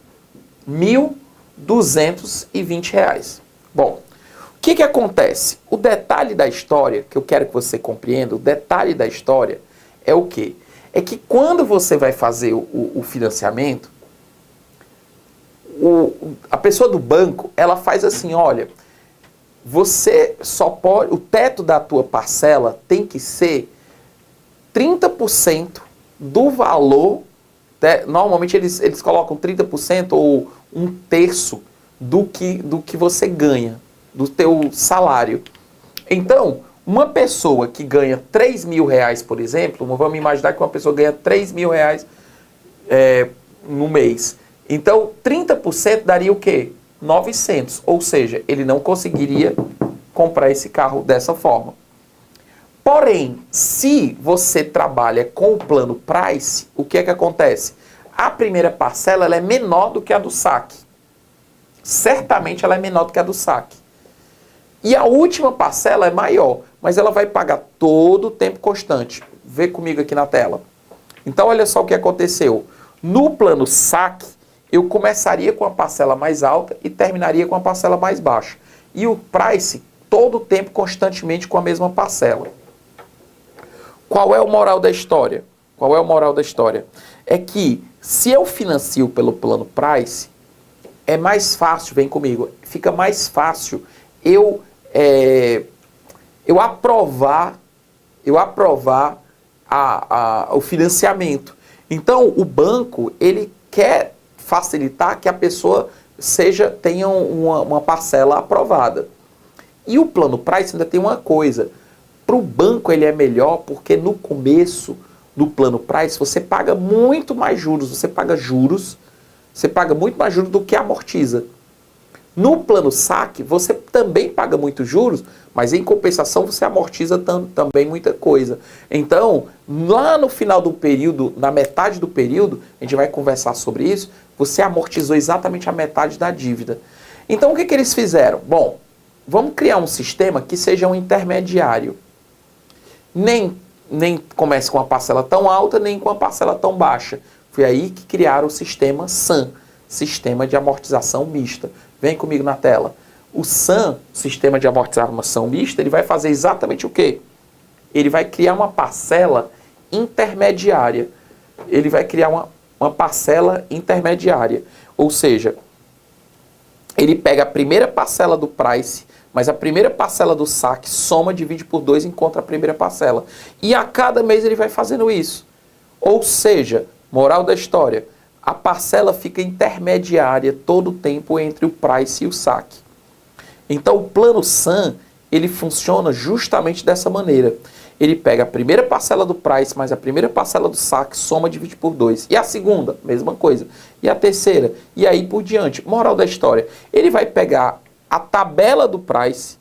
R$ 1.220. Bom, o que acontece? O detalhe da história, que eu quero que você compreenda, o detalhe da história é o quê? É que quando você vai fazer o financiamento, a pessoa do banco, ela faz assim, olha, você só pode, o teto da tua parcela tem que ser 30% do valor, normalmente eles colocam 30% ou 1/3 do que você ganha, do teu salário. Então, uma pessoa que ganha 3 mil reais, por exemplo, vamos imaginar que uma pessoa ganha 3 mil reais no mês. Então, 30% daria o quê? 900. Ou seja, ele não conseguiria comprar esse carro dessa forma. Porém, se você trabalha com o plano Price, o que acontece? A primeira parcela ela é menor do que a do saque. Certamente ela é menor do que a do saque. E a última parcela é maior, mas ela vai pagar todo o tempo constante. Vê comigo aqui na tela. Então, olha só o que aconteceu. No plano saque, eu começaria com a parcela mais alta e terminaria com a parcela mais baixa. E o Price, todo o tempo, constantemente com a mesma parcela. Qual é o moral da história? Qual é o moral da história? É que, se eu financio pelo plano Price, é mais fácil, vem comigo, fica mais fácil eu aprovar o financiamento. Então, o banco, ele quer facilitar que a pessoa tenha uma parcela aprovada. E o plano Price ainda tem uma coisa. Para o banco ele é melhor porque no começo do plano Price você paga muito mais juros. Você paga muito mais juros do que amortiza. No plano saque, você também paga muitos juros, mas em compensação você amortiza também muita coisa. Então, lá no final do período, na metade do período, a gente vai conversar sobre isso, você amortizou exatamente a metade da dívida. Então, o que eles fizeram? Bom, vamos criar um sistema que seja um intermediário. Nem comece com uma parcela tão alta, nem com uma parcela tão baixa. Foi aí que criaram o sistema SAM, Sistema de Amortização Mista. Vem comigo na tela. O SAM, Sistema de Amortização Mista, ele vai fazer exatamente o quê? Ele vai criar uma parcela intermediária. Ele vai criar uma parcela intermediária. Ou seja, ele pega a primeira parcela do price, mas a primeira parcela do saque soma, divide por 2 e encontra a primeira parcela. E a cada mês ele vai fazendo isso. Ou seja, moral da história, a parcela fica intermediária todo o tempo entre o price e o saque. Então o plano SAM, ele funciona justamente dessa maneira. Ele pega a primeira parcela do price, mais a primeira parcela do saque, soma, divide por 2. E a segunda, mesma coisa. E a terceira, e aí por diante. Moral da história, ele vai pegar a tabela do price,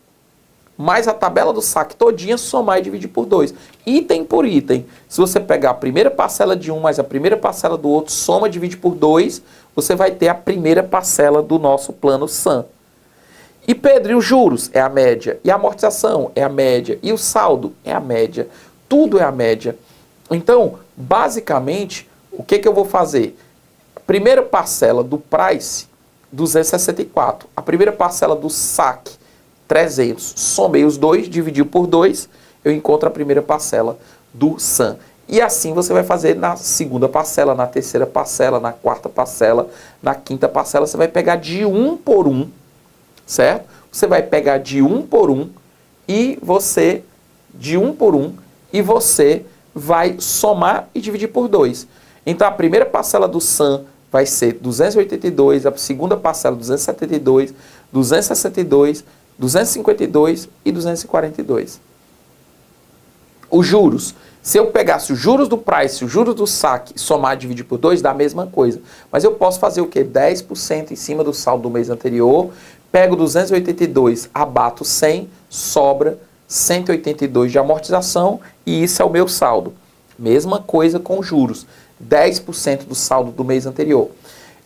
mais a tabela do saque todinha, somar e dividir por 2. Item por item. Se você pegar a primeira parcela de um, mais a primeira parcela do outro, soma e divide por 2, você vai ter a primeira parcela do nosso plano SAM. E Pedro, e os juros? É a média. E a amortização? É a média. E o saldo? É a média. Tudo é a média. Então, basicamente, o que eu vou fazer? Primeira parcela do price, 264. A primeira parcela do saque, 300. Somei os dois, dividi por 2, eu encontro a primeira parcela do SAM. E assim você vai fazer na segunda parcela, na terceira parcela, na quarta parcela, na quinta parcela. Você vai pegar de um por um, certo? Você vai pegar de um por um e você vai somar e dividir por 2. Então a primeira parcela do SAM vai ser 282, a segunda parcela 272, 262, 252 e 242. Os juros. Se eu pegasse os juros do price, os juros do saque, somar e dividir por 2, dá a mesma coisa. Mas eu posso fazer o quê? 10% em cima do saldo do mês anterior, pego 282, abato 100, sobra 182 de amortização e isso é o meu saldo. Mesma coisa com juros. 10% do saldo do mês anterior.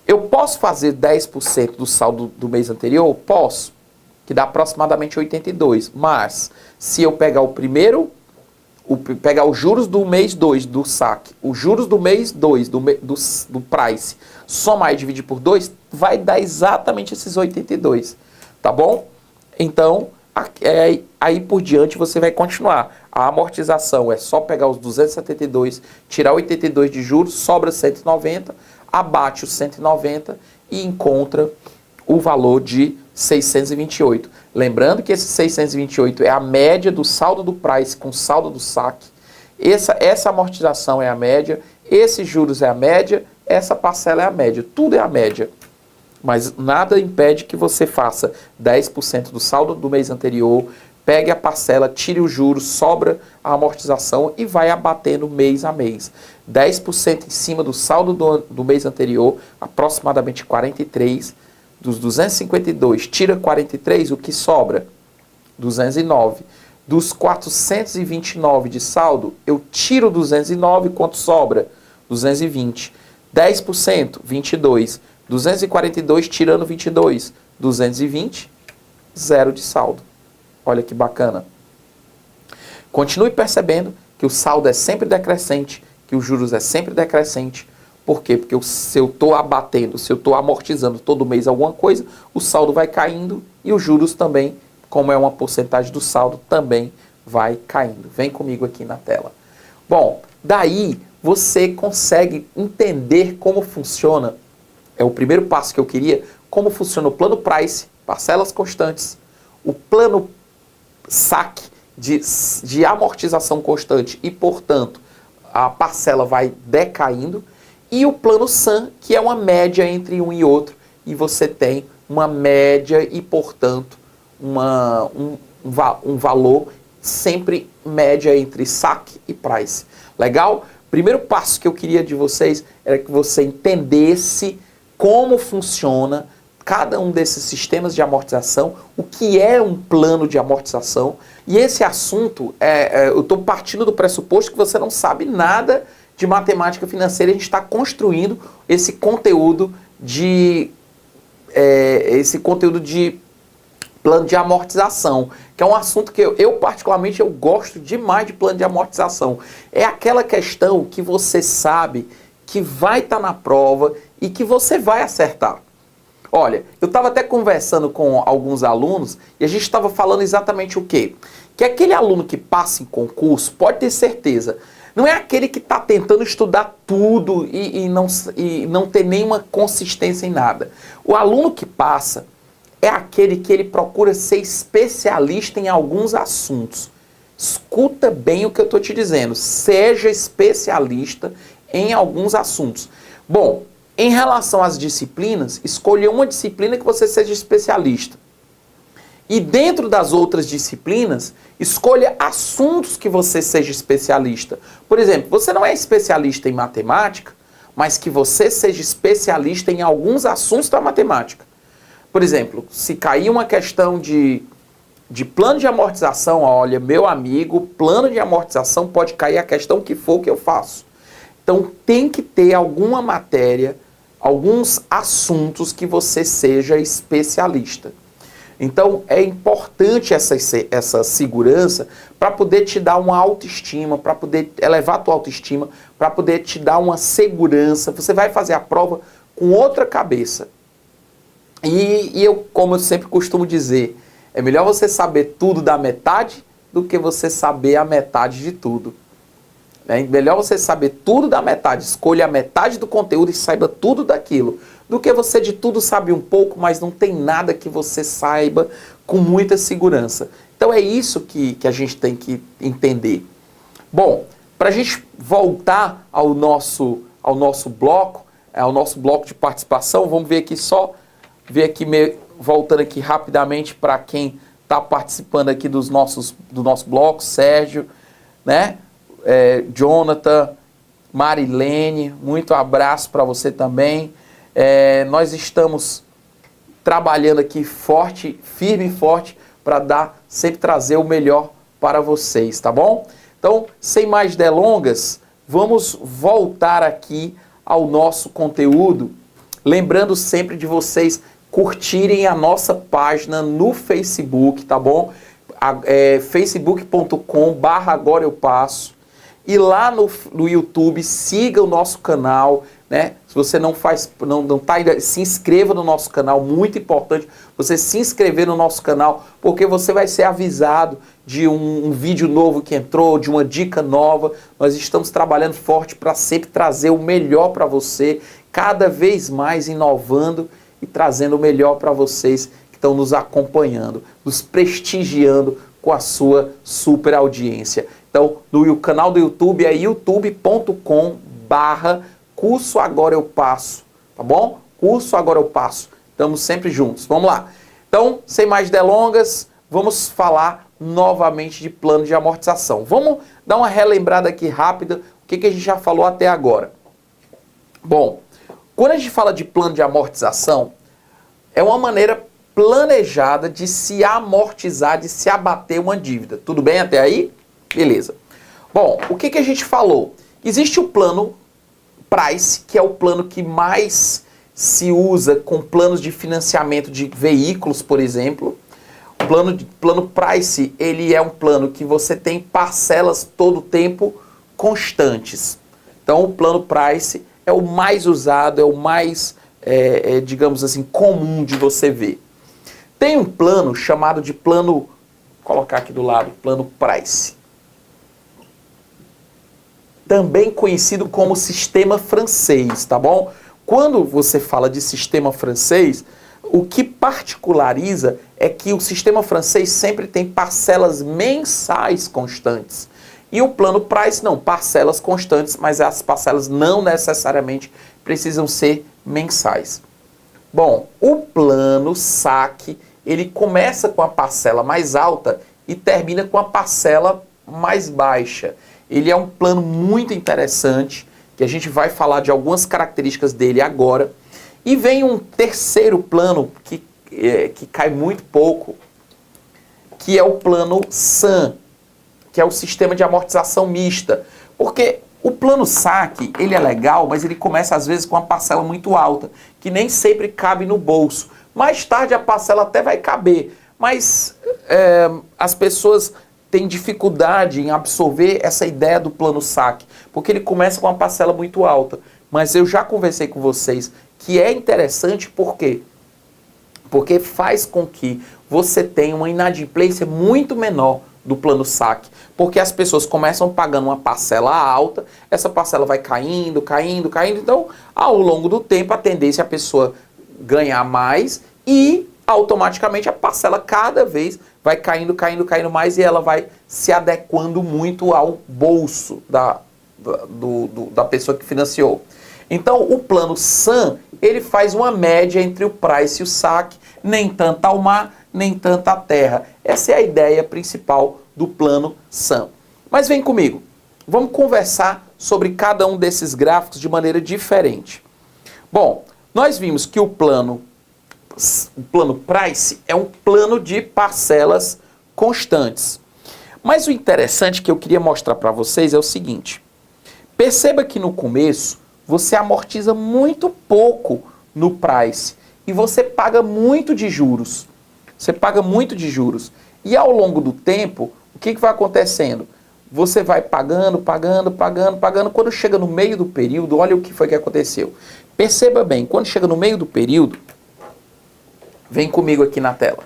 Eu posso fazer 10% do saldo do mês anterior? Posso, que dá aproximadamente 82. Mas, se eu pegar o primeiro, pegar os juros do mês 2 do saque, os juros do mês 2 do price, somar e dividir por 2, vai dar exatamente esses 82. Tá bom? Então, aí por diante você vai continuar. A amortização é só pegar os 272, tirar 82 de juros, sobra 190, abate os 190 e encontra o valor de 628. Lembrando que esse 628 é a média do saldo do price com saldo do saque. Essa amortização é a média, esses juros é a média, essa parcela é a média. Tudo é a média. Mas nada impede que você faça 10% do saldo do mês anterior, pegue a parcela, tire os juros, sobra a amortização e vai abatendo mês a mês. 10% em cima do saldo do mês anterior, aproximadamente 43. Dos 252, tira 43, o que sobra? 209. Dos 429 de saldo, eu tiro 209, quanto sobra? 220. 10%, 22. 242 tirando 22, 220, zero de saldo. Olha que bacana. Continue percebendo que o saldo é sempre decrescente, que os juros é sempre decrescente. Por quê? Porque se eu estou abatendo, se eu estou amortizando todo mês alguma coisa, o saldo vai caindo e os juros também, como é uma porcentagem do saldo, também vai caindo. Vem comigo aqui na tela. Bom, daí você consegue entender como funciona. É o primeiro passo que eu queria, como funciona o plano price, parcelas constantes, o plano saque de amortização constante e, portanto, a parcela vai decaindo, e o plano SAM, que é uma média entre um e outro, e você tem uma média e, portanto, um valor sempre média entre saque e price. Legal? Primeiro passo que eu queria de vocês era que você entendesse como funciona cada um desses sistemas de amortização, o que é um plano de amortização. E esse assunto, eu estou partindo do pressuposto que você não sabe nada de matemática financeira. A gente está construindo esse conteúdo de Plano de amortização, que é um assunto que eu particularmente eu gosto demais de plano de amortização. É aquela questão que você sabe que vai estar na prova e que você vai acertar. Olha, eu estava até conversando com alguns alunos e a gente estava falando exatamente o quê? Que aquele aluno que passa em concurso, pode ter certeza, não é aquele que está tentando estudar tudo e não ter nenhuma consistência em nada. O aluno que passa é aquele que ele procura ser especialista em alguns assuntos. Escuta bem o que eu estou te dizendo. Seja especialista em alguns assuntos. Bom, em relação às disciplinas, escolha uma disciplina que você seja especialista. E dentro das outras disciplinas, escolha assuntos que você seja especialista. Por exemplo, você não é especialista em matemática, mas que você seja especialista em alguns assuntos da matemática. Por exemplo, se cair uma questão de plano de amortização, olha, meu amigo, plano de amortização pode cair a questão que for que eu faço. Então tem que ter alguma matéria, alguns assuntos que você seja especialista. Então é importante essa segurança para poder te dar uma autoestima, para poder elevar a tua autoestima, para poder te dar uma segurança. Você vai fazer a prova com outra cabeça. E eu, como eu sempre costumo dizer, é melhor você saber tudo da metade do que você saber a metade de tudo. É melhor você saber tudo da metade, escolha a metade do conteúdo e saiba tudo daquilo, do que você de tudo sabe um pouco, mas não tem nada que você saiba com muita segurança. Então é isso que a gente tem que entender. Bom, para a gente voltar ao nosso bloco, ao nosso bloco de participação, vamos ver aqui voltando aqui rapidamente para quem está participando aqui do nosso bloco, Sérgio, né? Jonathan, Marilene, muito abraço para você também. Nós estamos trabalhando aqui firme e forte, para sempre trazer o melhor para vocês, tá bom? Então, sem mais delongas, vamos voltar aqui ao nosso conteúdo, lembrando sempre de vocês curtirem a nossa página no Facebook, tá bom? facebook.com/agora eu passo. E lá no YouTube, siga o nosso canal, né? Se você não tá ainda, se inscreva no nosso canal, muito importante você se inscrever no nosso canal, porque você vai ser avisado de um vídeo novo que entrou, de uma dica nova. Nós estamos trabalhando forte para sempre trazer o melhor para você, cada vez mais inovando e trazendo o melhor para vocês que estão nos acompanhando, nos prestigiando com a sua super audiência. Então, no canal do YouTube é youtube.com/curso agora eu passo, tá bom? Curso agora eu passo. Estamos sempre juntos. Vamos lá. Então, sem mais delongas, vamos falar novamente de plano de amortização. Vamos dar uma relembrada aqui rápida, o que a gente já falou até agora. Bom, quando a gente fala de plano de amortização, é uma maneira planejada de se amortizar, de se abater uma dívida. Tudo bem até aí? Beleza. Bom, o que a gente falou? Existe o plano Price, que é o plano que mais se usa com planos de financiamento de veículos, por exemplo. O plano Price, ele é um plano que você tem parcelas todo o tempo constantes. Então, o plano Price é o mais usado, é o mais, digamos assim, comum de você ver. Tem um plano chamado de plano, vou colocar aqui do lado, plano Price. Também conhecido como sistema francês, tá bom? Quando você fala de sistema francês, o que particulariza é que o sistema francês sempre tem parcelas mensais constantes. E o plano Price não, parcelas constantes, mas as parcelas não necessariamente precisam ser mensais. Bom, o plano saque, ele começa com a parcela mais alta e termina com a parcela mais baixa. Ele é um plano muito interessante, que a gente vai falar de algumas características dele agora. E vem um terceiro plano que cai muito pouco, que é o plano SAM, que é o sistema de amortização mista. Porque o plano saque, ele é legal, mas ele começa às vezes com uma parcela muito alta, que nem sempre cabe no bolso. Mais tarde a parcela até vai caber, Mas as pessoas têm dificuldade em absorver essa ideia do plano saque, porque ele começa com uma parcela muito alta. Mas eu já conversei com vocês que é interessante, por quê? Porque faz com que você tenha uma inadimplência muito menor do plano saque. Porque as pessoas começam pagando uma parcela alta, essa parcela vai caindo, caindo, caindo. Então, ao longo do tempo, a tendência é a pessoa ganhar mais e automaticamente a parcela cada vez vai caindo, caindo, caindo mais e ela vai se adequando muito ao bolso da pessoa que financiou. Então, o plano SAM, ele faz uma média entre o price e o saque, nem tanto ao mar, nem tanto à terra. Essa é a ideia principal do plano SAM. Mas vem comigo, vamos conversar sobre cada um desses gráficos de maneira diferente. Bom, nós vimos que o plano price é um plano de parcelas constantes. Mas o interessante que eu queria mostrar para vocês é o seguinte. Perceba que no começo você amortiza muito pouco no price e você paga muito de juros. Você paga muito de juros. E ao longo do tempo, o que vai acontecendo? Você vai pagando, pagando, pagando, pagando. Quando chega no meio do período, olha o que foi que aconteceu. Perceba bem, quando chega no meio do período, vem comigo aqui na tela.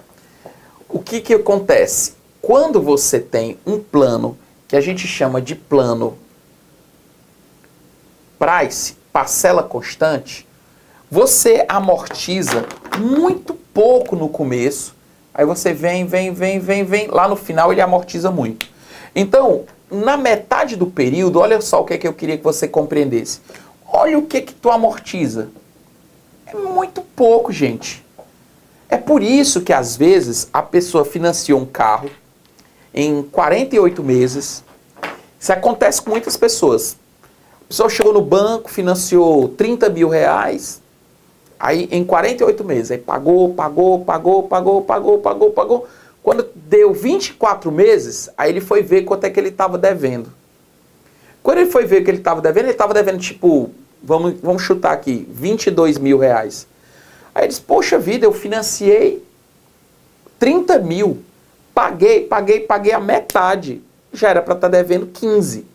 O que acontece? Quando você tem um plano que a gente chama de plano price, parcela constante, você amortiza muito pouco no começo, aí você vem, lá no final ele amortiza muito. Então, na metade do período, olha só o que eu queria que você compreendesse. Olha o que tu amortiza. É muito pouco, gente. É por isso que, às vezes, a pessoa financiou um carro em 48 meses. Isso acontece com muitas pessoas. A pessoa chegou no banco, financiou 30 mil reais, aí em 48 meses, aí pagou. Quando deu 24 meses, aí ele foi ver quanto é que ele estava devendo. Quando ele foi ver o que ele estava devendo tipo, vamos chutar aqui, 22 mil reais. Aí ele disse, poxa vida, eu financiei 30 mil, paguei a metade, já era para estar devendo 15.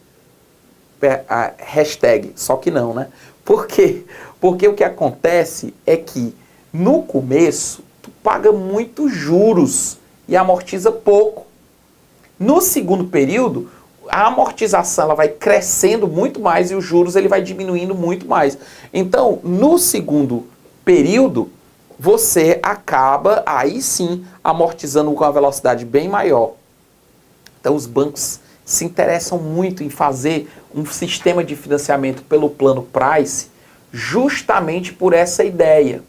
Hashtag, só que não, né? Por quê? Porque o que acontece é que no começo tu paga muito juros e amortiza pouco. No segundo período, a amortização ela vai crescendo muito mais e os juros ele vai diminuindo muito mais. Então, no segundo período, você acaba, aí sim, amortizando com uma velocidade bem maior. Então, os bancos se interessam muito em fazer um sistema de financiamento pelo plano price justamente por essa ideia.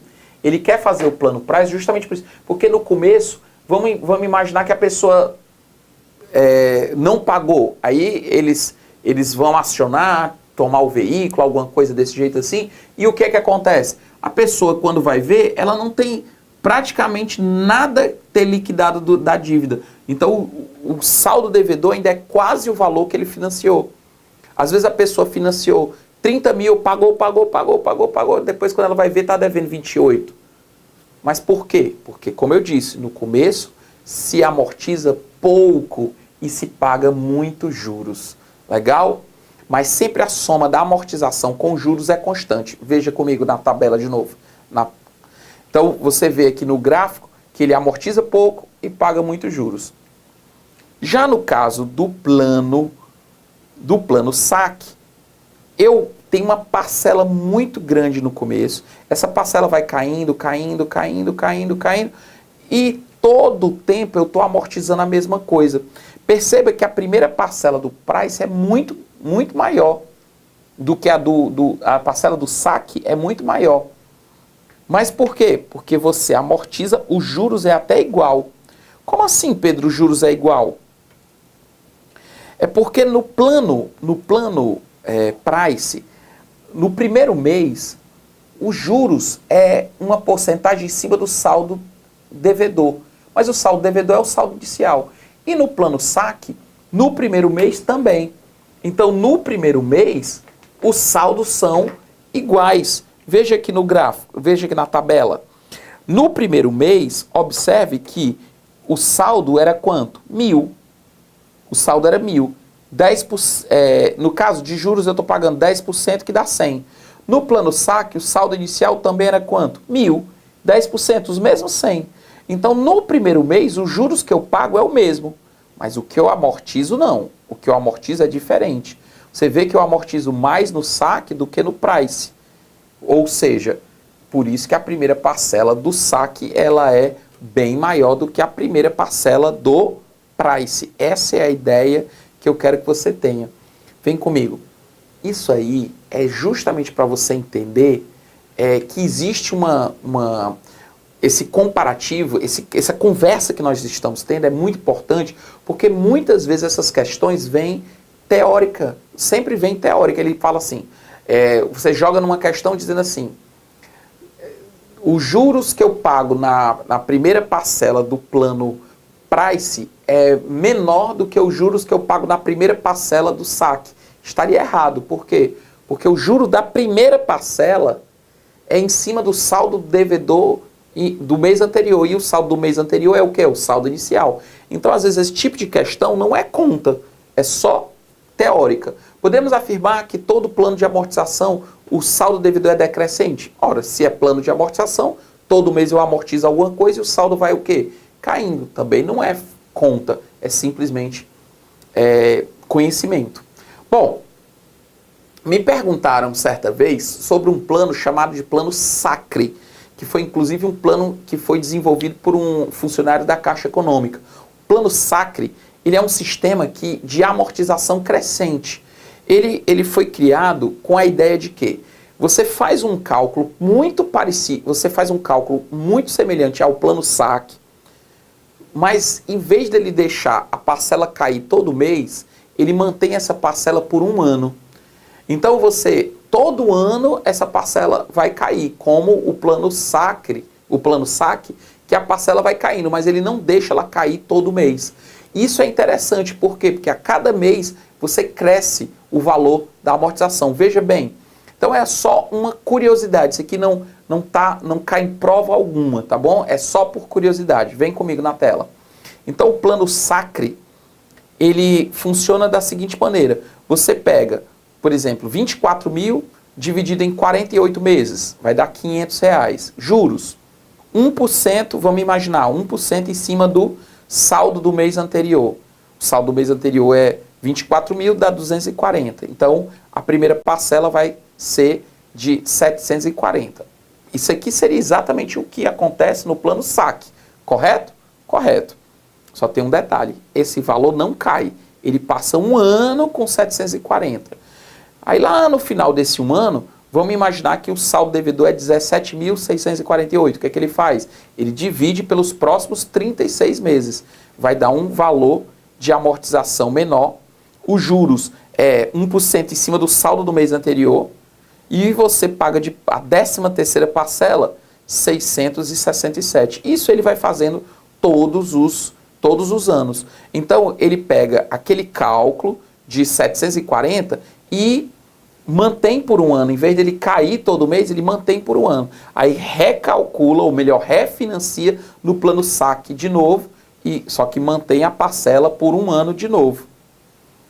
Ele quer fazer o plano price justamente por isso. Porque no começo, vamos imaginar que a pessoa não pagou. Aí eles vão acionar, tomar o veículo, alguma coisa desse jeito assim. E o que é que acontece? A pessoa, quando vai ver, ela não tem praticamente nada ter liquidado da dívida. Então, o saldo devedor ainda é quase o valor que ele financiou. Às vezes a pessoa financiou 30 mil, pagou. Depois, quando ela vai ver, está devendo 28. Mas por quê? Porque, como eu disse, no começo se amortiza pouco e se paga muito juros. Legal? Mas sempre a soma da amortização com juros é constante. Veja comigo na tabela de novo. Então, você vê aqui no gráfico que ele amortiza pouco e paga muitos juros. Já no caso do plano saque, eu tenho uma parcela muito grande no começo. Essa parcela vai caindo, e todo o tempo eu estou amortizando a mesma coisa. Perceba que a primeira parcela do price é muito maior do que a parcela do saque é muito maior. Mas por quê? Porque você amortiza, os juros é até igual. Como assim, Pedro, os juros é igual? É porque no plano price, no primeiro mês, os juros é uma porcentagem em cima do saldo devedor. Mas o saldo devedor é o saldo inicial. E no plano saque, no primeiro mês também. Então, no primeiro mês, os saldos são iguais. Veja aqui no gráfico, veja aqui na tabela. No primeiro mês, observe que o saldo era quanto? 1.000. O saldo era 1.000. 10%, no caso de juros, eu estou pagando 10%, que dá 100. No plano saque, o saldo inicial também era quanto? 1.000. 10%, os mesmos 100. Então, no primeiro mês, os juros que eu pago é o mesmo. Mas o que eu amortizo, não. O que eu amortizo é diferente. Você vê que eu amortizo mais no saque do que no price. Ou seja, por isso que a primeira parcela do saque ela é bem maior do que a primeira parcela do price. Essa é a ideia que eu quero que você tenha. Vem comigo. Isso aí é justamente para você entender que existe esse comparativo, essa conversa que nós estamos tendo é muito importante, porque muitas vezes essas questões vêm teórica, sempre vem teórica. Ele fala assim, você joga numa questão dizendo assim, os juros que eu pago na primeira parcela do plano price é menor do que os juros que eu pago na primeira parcela do saque. Estaria errado. Por quê? Porque o juro da primeira parcela é em cima do saldo devedor do mês anterior. E o saldo do mês anterior é o quê? O saldo inicial. Então, às vezes, esse tipo de questão não é conta, é só teórica. Podemos afirmar que todo plano de amortização, o saldo devedor é decrescente? Ora, se é plano de amortização, todo mês eu amortizo alguma coisa e o saldo vai o quê? Caindo. Também não é conta, é simplesmente conhecimento. Bom, me perguntaram certa vez sobre um plano chamado de plano Sacre, que foi inclusive um plano que foi desenvolvido por um funcionário da Caixa Econômica. O plano Sacre, ele é um sistema de amortização crescente. Ele foi criado com a ideia de que você faz um cálculo muito parecido, você faz um cálculo muito semelhante ao plano saque, mas em vez dele deixar a parcela cair todo mês, ele mantém essa parcela por um ano. Então todo ano essa parcela vai cair, como o plano saque, que a parcela vai caindo, mas ele não deixa ela cair todo mês. Isso é interessante, por quê? Porque a cada mês você cresce o valor da amortização. Veja bem, então é só uma curiosidade, isso aqui não cai em prova alguma, tá bom? É só por curiosidade, vem comigo na tela. Então o plano Sacre, ele funciona da seguinte maneira, você pega, por exemplo, 24.000 dividido em 48 meses, vai dar R$500. Juros, 1%, vamos imaginar, 1% em cima do saldo do mês anterior. O saldo do mês anterior é 24.000, dá 240. Então, a primeira parcela vai ser de 740. Isso aqui seria exatamente o que acontece no plano saque, correto? Correto. Só tem um detalhe, esse valor não cai, ele passa um ano com 740. Aí lá no final desse um ano, vamos imaginar que o saldo devedor é 17.648. O que é que ele faz? Ele divide pelos próximos 36 meses. Vai dar um valor de amortização menor. Os juros é 1% em cima do saldo do mês anterior. E você paga a 13ª parcela, 667. Isso ele vai fazendo todos os anos. Então, ele pega aquele cálculo de 740 e mantém por um ano. Em vez dele cair todo mês, ele mantém por um ano. Aí recalcula, ou melhor, refinancia no plano saque de novo, só que mantém a parcela por um ano de novo.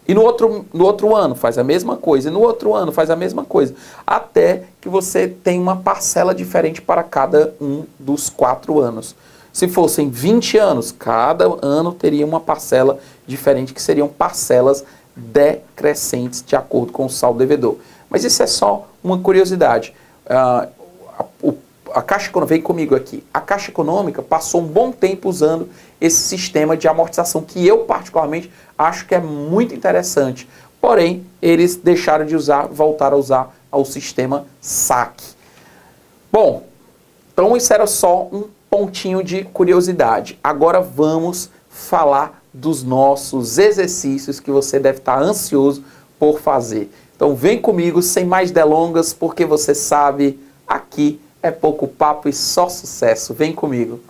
E no outro ano faz a mesma coisa, e no outro ano faz a mesma coisa, até que você tem uma parcela diferente para cada um dos 4 anos. Se fossem 20 anos, cada ano teria uma parcela diferente, que seriam parcelas decrescentes de acordo com o saldo devedor. Mas isso é só uma curiosidade. A Caixa Econômica, vem comigo aqui, a Caixa Econômica passou um bom tempo usando esse sistema de amortização, que eu particularmente acho que é muito interessante. Porém, eles deixaram de usar, voltaram a usar o sistema saque. Bom, então isso era só um pontinho de curiosidade. Agora vamos falar dos nossos exercícios que você deve estar ansioso por fazer. Então vem comigo, sem mais delongas, porque você sabe, aqui é pouco papo e só sucesso. Vem comigo.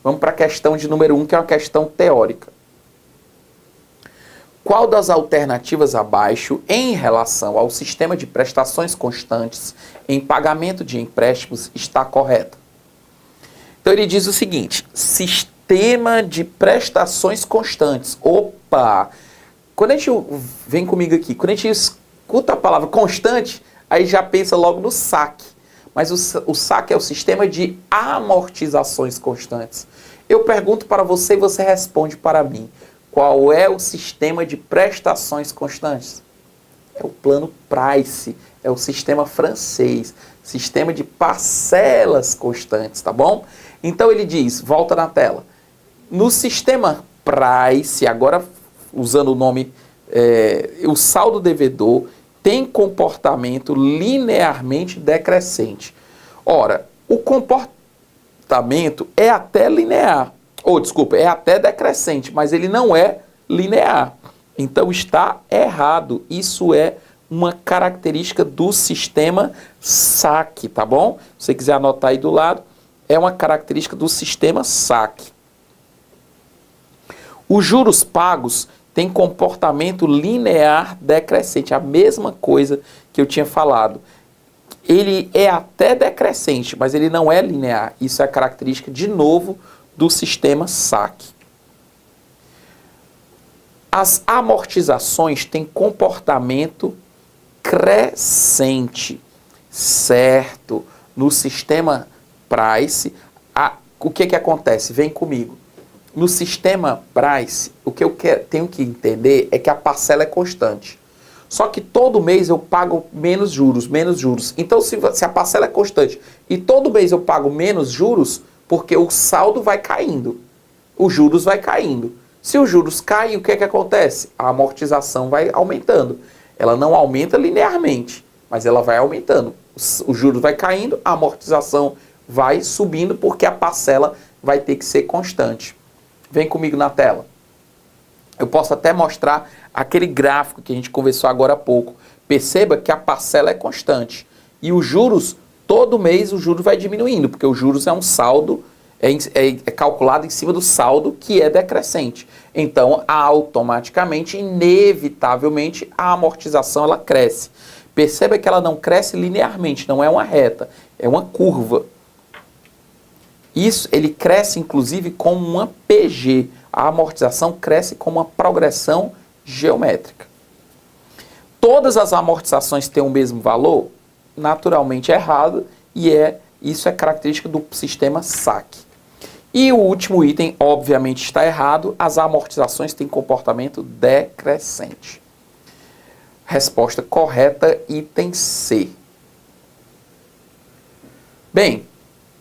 Vamos para a questão de número 1, que é uma questão teórica. Qual das alternativas abaixo, em relação ao sistema de prestações constantes em pagamento de empréstimos, está correta? Então ele diz o seguinte: sistema de prestações constantes. Opa! Quando a gente vem comigo aqui, quando a gente escuta a palavra constante, aí já pensa logo no saque. Mas o saque é o sistema de amortizações constantes. Eu pergunto para você e você responde para mim. Qual é o sistema de prestações constantes? É o plano Price, é o sistema francês, sistema de parcelas constantes, tá bom? Então ele diz, volta na tela, no sistema Price, agora usando o nome, o saldo devedor tem comportamento linearmente decrescente. Ora, o comportamento é até linear, é até decrescente, mas ele não é linear. Então está errado. Isso é uma característica do sistema saque, tá bom? Se você quiser anotar aí do lado, é uma característica do sistema saque. Os juros pagos têm comportamento linear decrescente, a mesma coisa que eu tinha falado. Ele é até decrescente, mas ele não é linear. Isso é a característica, de novo, do sistema saque. As amortizações têm comportamento crescente, certo? No sistema Price, o que acontece? Vem comigo. No sistema Price, o que eu tenho que entender é que a parcela é constante. Só que todo mês eu pago menos juros, menos juros. Então, se a parcela é constante e todo mês eu pago menos juros, porque o saldo vai caindo, os juros vai caindo. Se os juros caem, o que acontece? A amortização vai aumentando. Ela não aumenta linearmente, mas ela vai aumentando. Os juros vai caindo, a amortização vai subindo, porque a parcela vai ter que ser constante. Vem comigo na tela. Eu posso até mostrar aquele gráfico que a gente conversou agora há pouco. Perceba que a parcela é constante. E os juros, todo mês o juros vai diminuindo, porque os juros é um saldo, é calculado em cima do saldo que é decrescente. Então, automaticamente, inevitavelmente, a amortização ela cresce. Perceba que ela não cresce linearmente, não é uma reta, é uma curva. Isso, ele cresce inclusive como uma PG. A amortização cresce como uma progressão geométrica. Todas as amortizações têm o mesmo valor? Naturalmente errado, e isso é característica do sistema saque. E o último item, obviamente, está errado. As amortizações têm comportamento decrescente. Resposta correta, item C. Bem,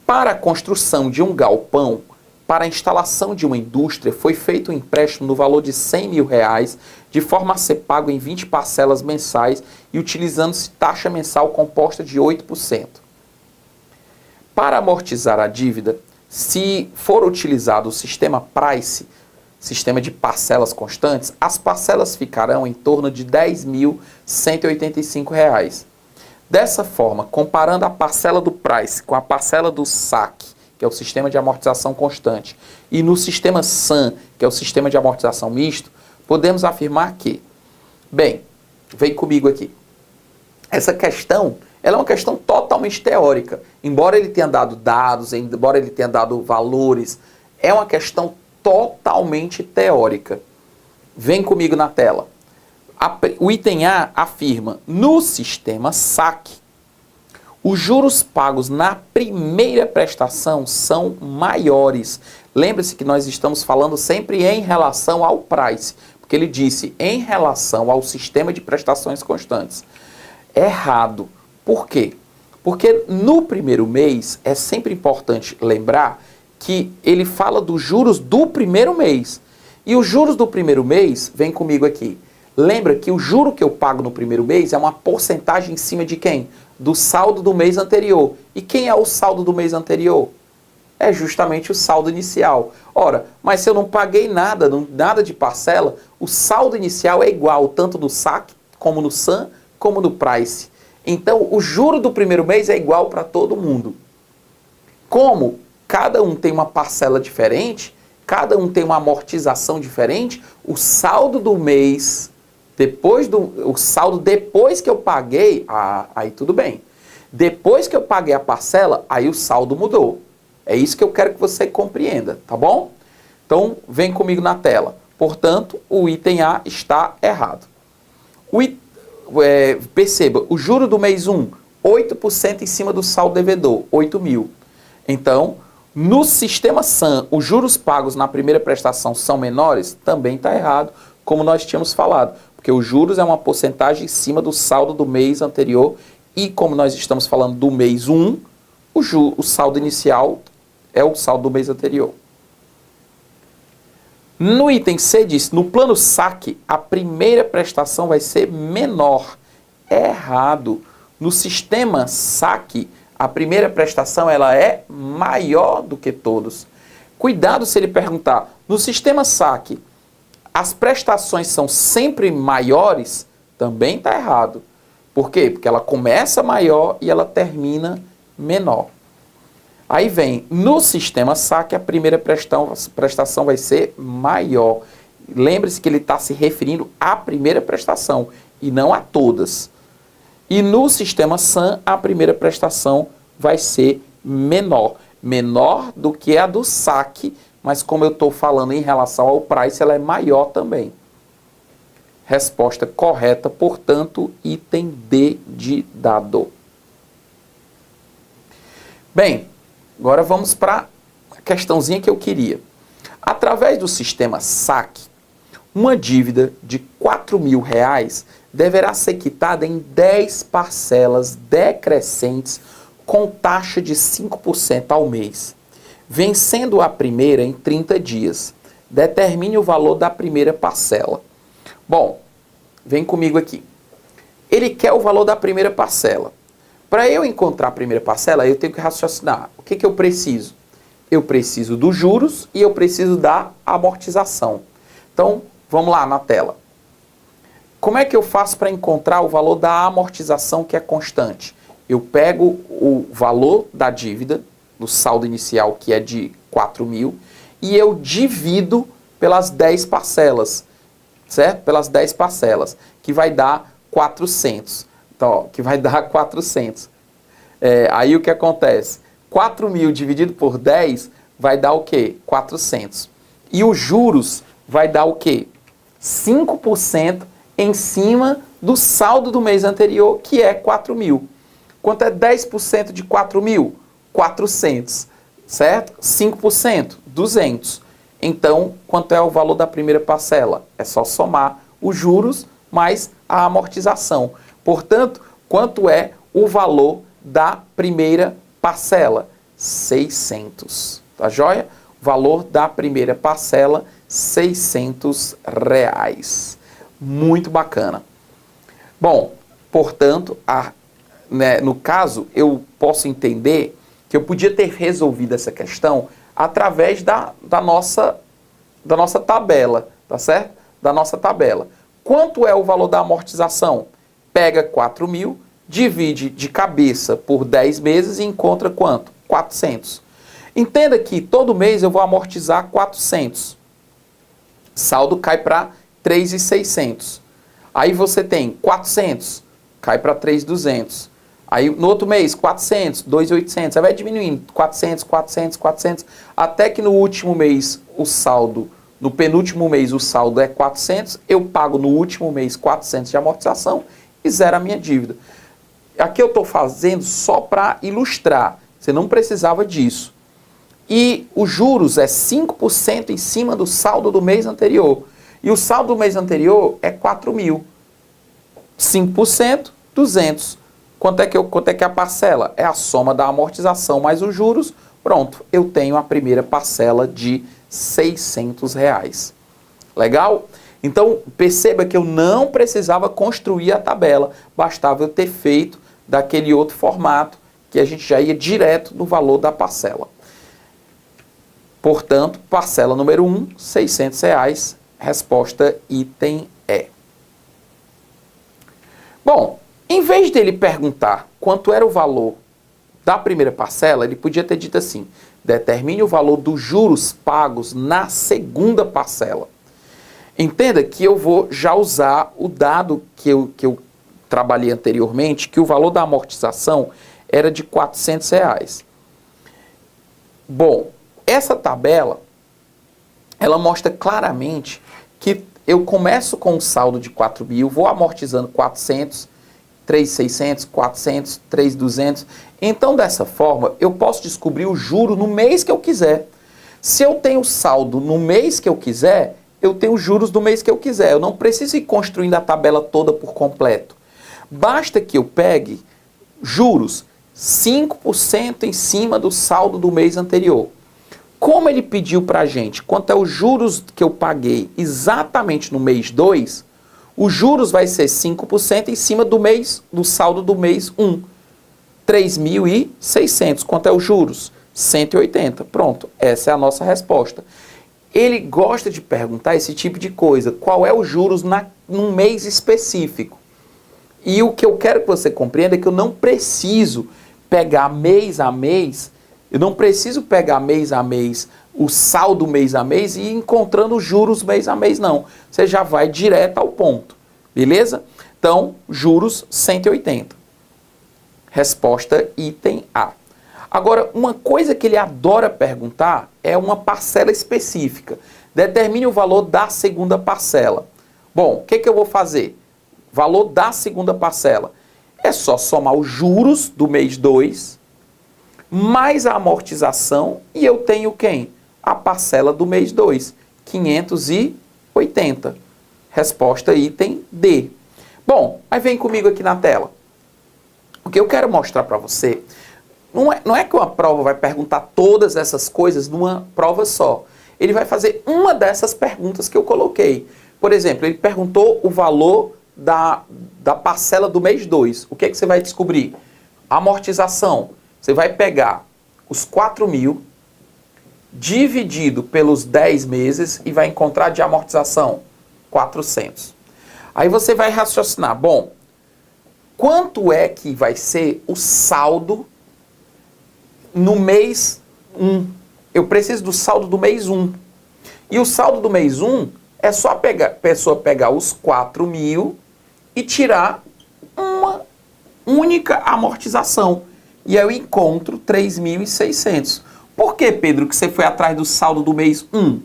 para a construção de um galpão, para a instalação de uma indústria, foi feito um empréstimo no valor de R$100 mil, de forma a ser pago em 20 parcelas mensais e utilizando-se taxa mensal composta de 8%. Para amortizar a dívida, se for utilizado o sistema Price, sistema de parcelas constantes, as parcelas ficarão em torno de R$10.185. Dessa forma, comparando a parcela do Price com a parcela do saque, que é o sistema de amortização constante, e no sistema SAM, que é o sistema de amortização misto, podemos afirmar que, bem, vem comigo aqui, essa questão, ela é uma questão totalmente teórica. Embora ele tenha dado dados, embora ele tenha dado valores, é uma questão totalmente teórica. Vem comigo na tela. O item A afirma, no sistema saque, os juros pagos na primeira prestação são maiores. Lembre-se que nós estamos falando sempre em relação ao Price, porque ele disse em relação ao sistema de prestações constantes. Errado. Por quê? Porque no primeiro mês, é sempre importante lembrar que ele fala dos juros do primeiro mês. E os juros do primeiro mês, vem comigo aqui, lembra que o juro que eu pago no primeiro mês é uma porcentagem em cima de quem? Do saldo do mês anterior. E quem é o saldo do mês anterior? É justamente o saldo inicial. Ora, mas se eu não paguei nada, nada de parcela, o saldo inicial é igual tanto no saque, como no SAM, como no Price. Então, o juro do primeiro mês é igual para todo mundo. Como cada um tem uma parcela diferente, cada um tem uma amortização diferente, o saldo do mês, o saldo depois que eu paguei, aí tudo bem. Depois que eu paguei a parcela, aí o saldo mudou. É isso que eu quero que você compreenda, tá bom? Então, vem comigo na tela. Portanto, o item A está errado. Perceba, o juro do mês 1, 8% em cima do saldo devedor, 8.000. Então, no sistema SAM, os juros pagos na primeira prestação são menores? Também está errado, como nós tínhamos falado. Porque os juros é uma porcentagem em cima do saldo do mês anterior e como nós estamos falando do mês 1, o saldo inicial é o saldo do mês anterior. No item C diz, no plano saque, a primeira prestação vai ser menor. É errado. No sistema saque, a primeira prestação ela é maior do que todos. Cuidado se ele perguntar, no sistema saque, as prestações são sempre maiores? Também está errado. Por quê? Porque ela começa maior e ela termina menor. Aí vem, no sistema saque, a primeira prestação vai ser maior. Lembre-se que ele está se referindo à primeira prestação e não a todas. E no sistema SAM, a primeira prestação vai ser menor. Menor do que a do saque, mas como eu estou falando em relação ao price, ela é maior também. Resposta correta, portanto, item D de dado. Bem, agora vamos para a questãozinha que eu queria. Através do sistema saque, uma dívida de R$4.000 deverá ser quitada em 10 parcelas decrescentes com taxa de 5% ao mês, vencendo a primeira em 30 dias. Determine o valor da primeira parcela. Bom, vem comigo aqui. Ele quer o valor da primeira parcela. Para eu encontrar a primeira parcela, eu tenho que raciocinar. O que eu preciso? Eu preciso dos juros e eu preciso da amortização. Então, vamos lá na tela. Como é que eu faço para encontrar o valor da amortização que é constante? Eu pego o valor da dívida, do saldo inicial, que é de 4.000, e eu divido pelas 10 parcelas, certo? Pelas 10 parcelas, que vai dar 400. Então, ó, que vai dar 400. Aí o que acontece? 4.000 dividido por 10 vai dar o quê? 400. E os juros vai dar o quê? 5% em cima do saldo do mês anterior, que é 4.000. Quanto é 10% de 4.000? 400, certo? 5%, 200. Então, quanto é o valor da primeira parcela? É só somar os juros mais a amortização. Portanto, quanto é o valor da primeira parcela? 600. Tá joia? Valor da primeira parcela, R$600. Muito bacana. Bom, portanto, no caso, eu posso entender que eu podia ter resolvido essa questão através da nossa tabela, tá certo? Da nossa tabela. Quanto é o valor da amortização? Pega 4.000, divide de cabeça por 10 meses e encontra quanto? 400. Entenda que todo mês eu vou amortizar 400. Saldo cai para 3.600. Aí você tem 400, cai para 3.200. Aí no outro mês, 400, 2.800. Aí vai diminuindo, 400, 400, 400, até que no último mês o saldo, no penúltimo mês o saldo é 400, eu pago no último mês 400 de amortização e zero a minha dívida. Aqui eu estou fazendo só para ilustrar, você não precisava disso. E os juros é 5% em cima do saldo do mês anterior. E o saldo do mês anterior é 4.000. 5%, 200. Quanto é que é a parcela? É a soma da amortização mais os juros. Pronto, eu tenho a primeira parcela de R$600. Legal? Então, perceba que eu não precisava construir a tabela. Bastava eu ter feito daquele outro formato, que a gente já ia direto no valor da parcela. Portanto, parcela número 1, R$600. Resposta item E. Bom, em vez dele perguntar quanto era o valor da primeira parcela, ele podia ter dito assim: determine o valor dos juros pagos na segunda parcela. Entenda que eu vou já usar o dado que eu trabalhei anteriormente, que o valor da amortização era de R$400. Bom, essa tabela, ela mostra claramente que eu começo com um saldo de 4.000, vou amortizando 400, 3.600, 400, 3.200. Então, dessa forma, eu posso descobrir o juro no mês que eu quiser. Se eu tenho saldo no mês que eu quiser, eu tenho juros do mês que eu quiser. Eu não preciso ir construindo a tabela toda por completo. Basta que eu pegue juros 5% em cima do saldo do mês anterior. Como ele pediu para a gente quanto é os juros que eu paguei exatamente no mês 2, os juros vai ser 5% em cima do saldo do mês 1. 3.600. Quanto é os juros? 180. Pronto, essa é a nossa resposta. Ele gosta de perguntar esse tipo de coisa. Qual é os juros num mês específico? E o que eu quero que você compreenda é que eu não preciso pegar mês a mês, eu não preciso pegar mês a mês, o saldo mês a mês e ir encontrando os juros mês a mês, não. Você já vai direto ao ponto, beleza? Então, juros 180. Resposta item A. Agora, uma coisa que ele adora perguntar é uma parcela específica. Determine o valor da segunda parcela. Bom, o que eu vou fazer? Valor da segunda parcela. É só somar os juros do mês 2, mais a amortização, e eu tenho quem? A parcela do mês 2, 580. Resposta item D. Bom, aí vem comigo aqui na tela. O que eu quero mostrar para você, não é que uma prova vai perguntar todas essas coisas numa prova só. Ele vai fazer uma dessas perguntas que eu coloquei. Por exemplo, ele perguntou o valor da parcela do mês 2. O que você vai descobrir? Amortização. Você vai pegar os 4.000 dividido pelos 10 meses e vai encontrar de amortização 400. Aí você vai raciocinar, bom, quanto é que vai ser o saldo no mês 1? Eu preciso do saldo do mês 1. E o saldo do mês 1 é só a pessoa pegar os 4.000 e tirar uma única amortização. E aí eu encontro 3.600. Por que, Pedro, que você foi atrás do saldo do mês 1?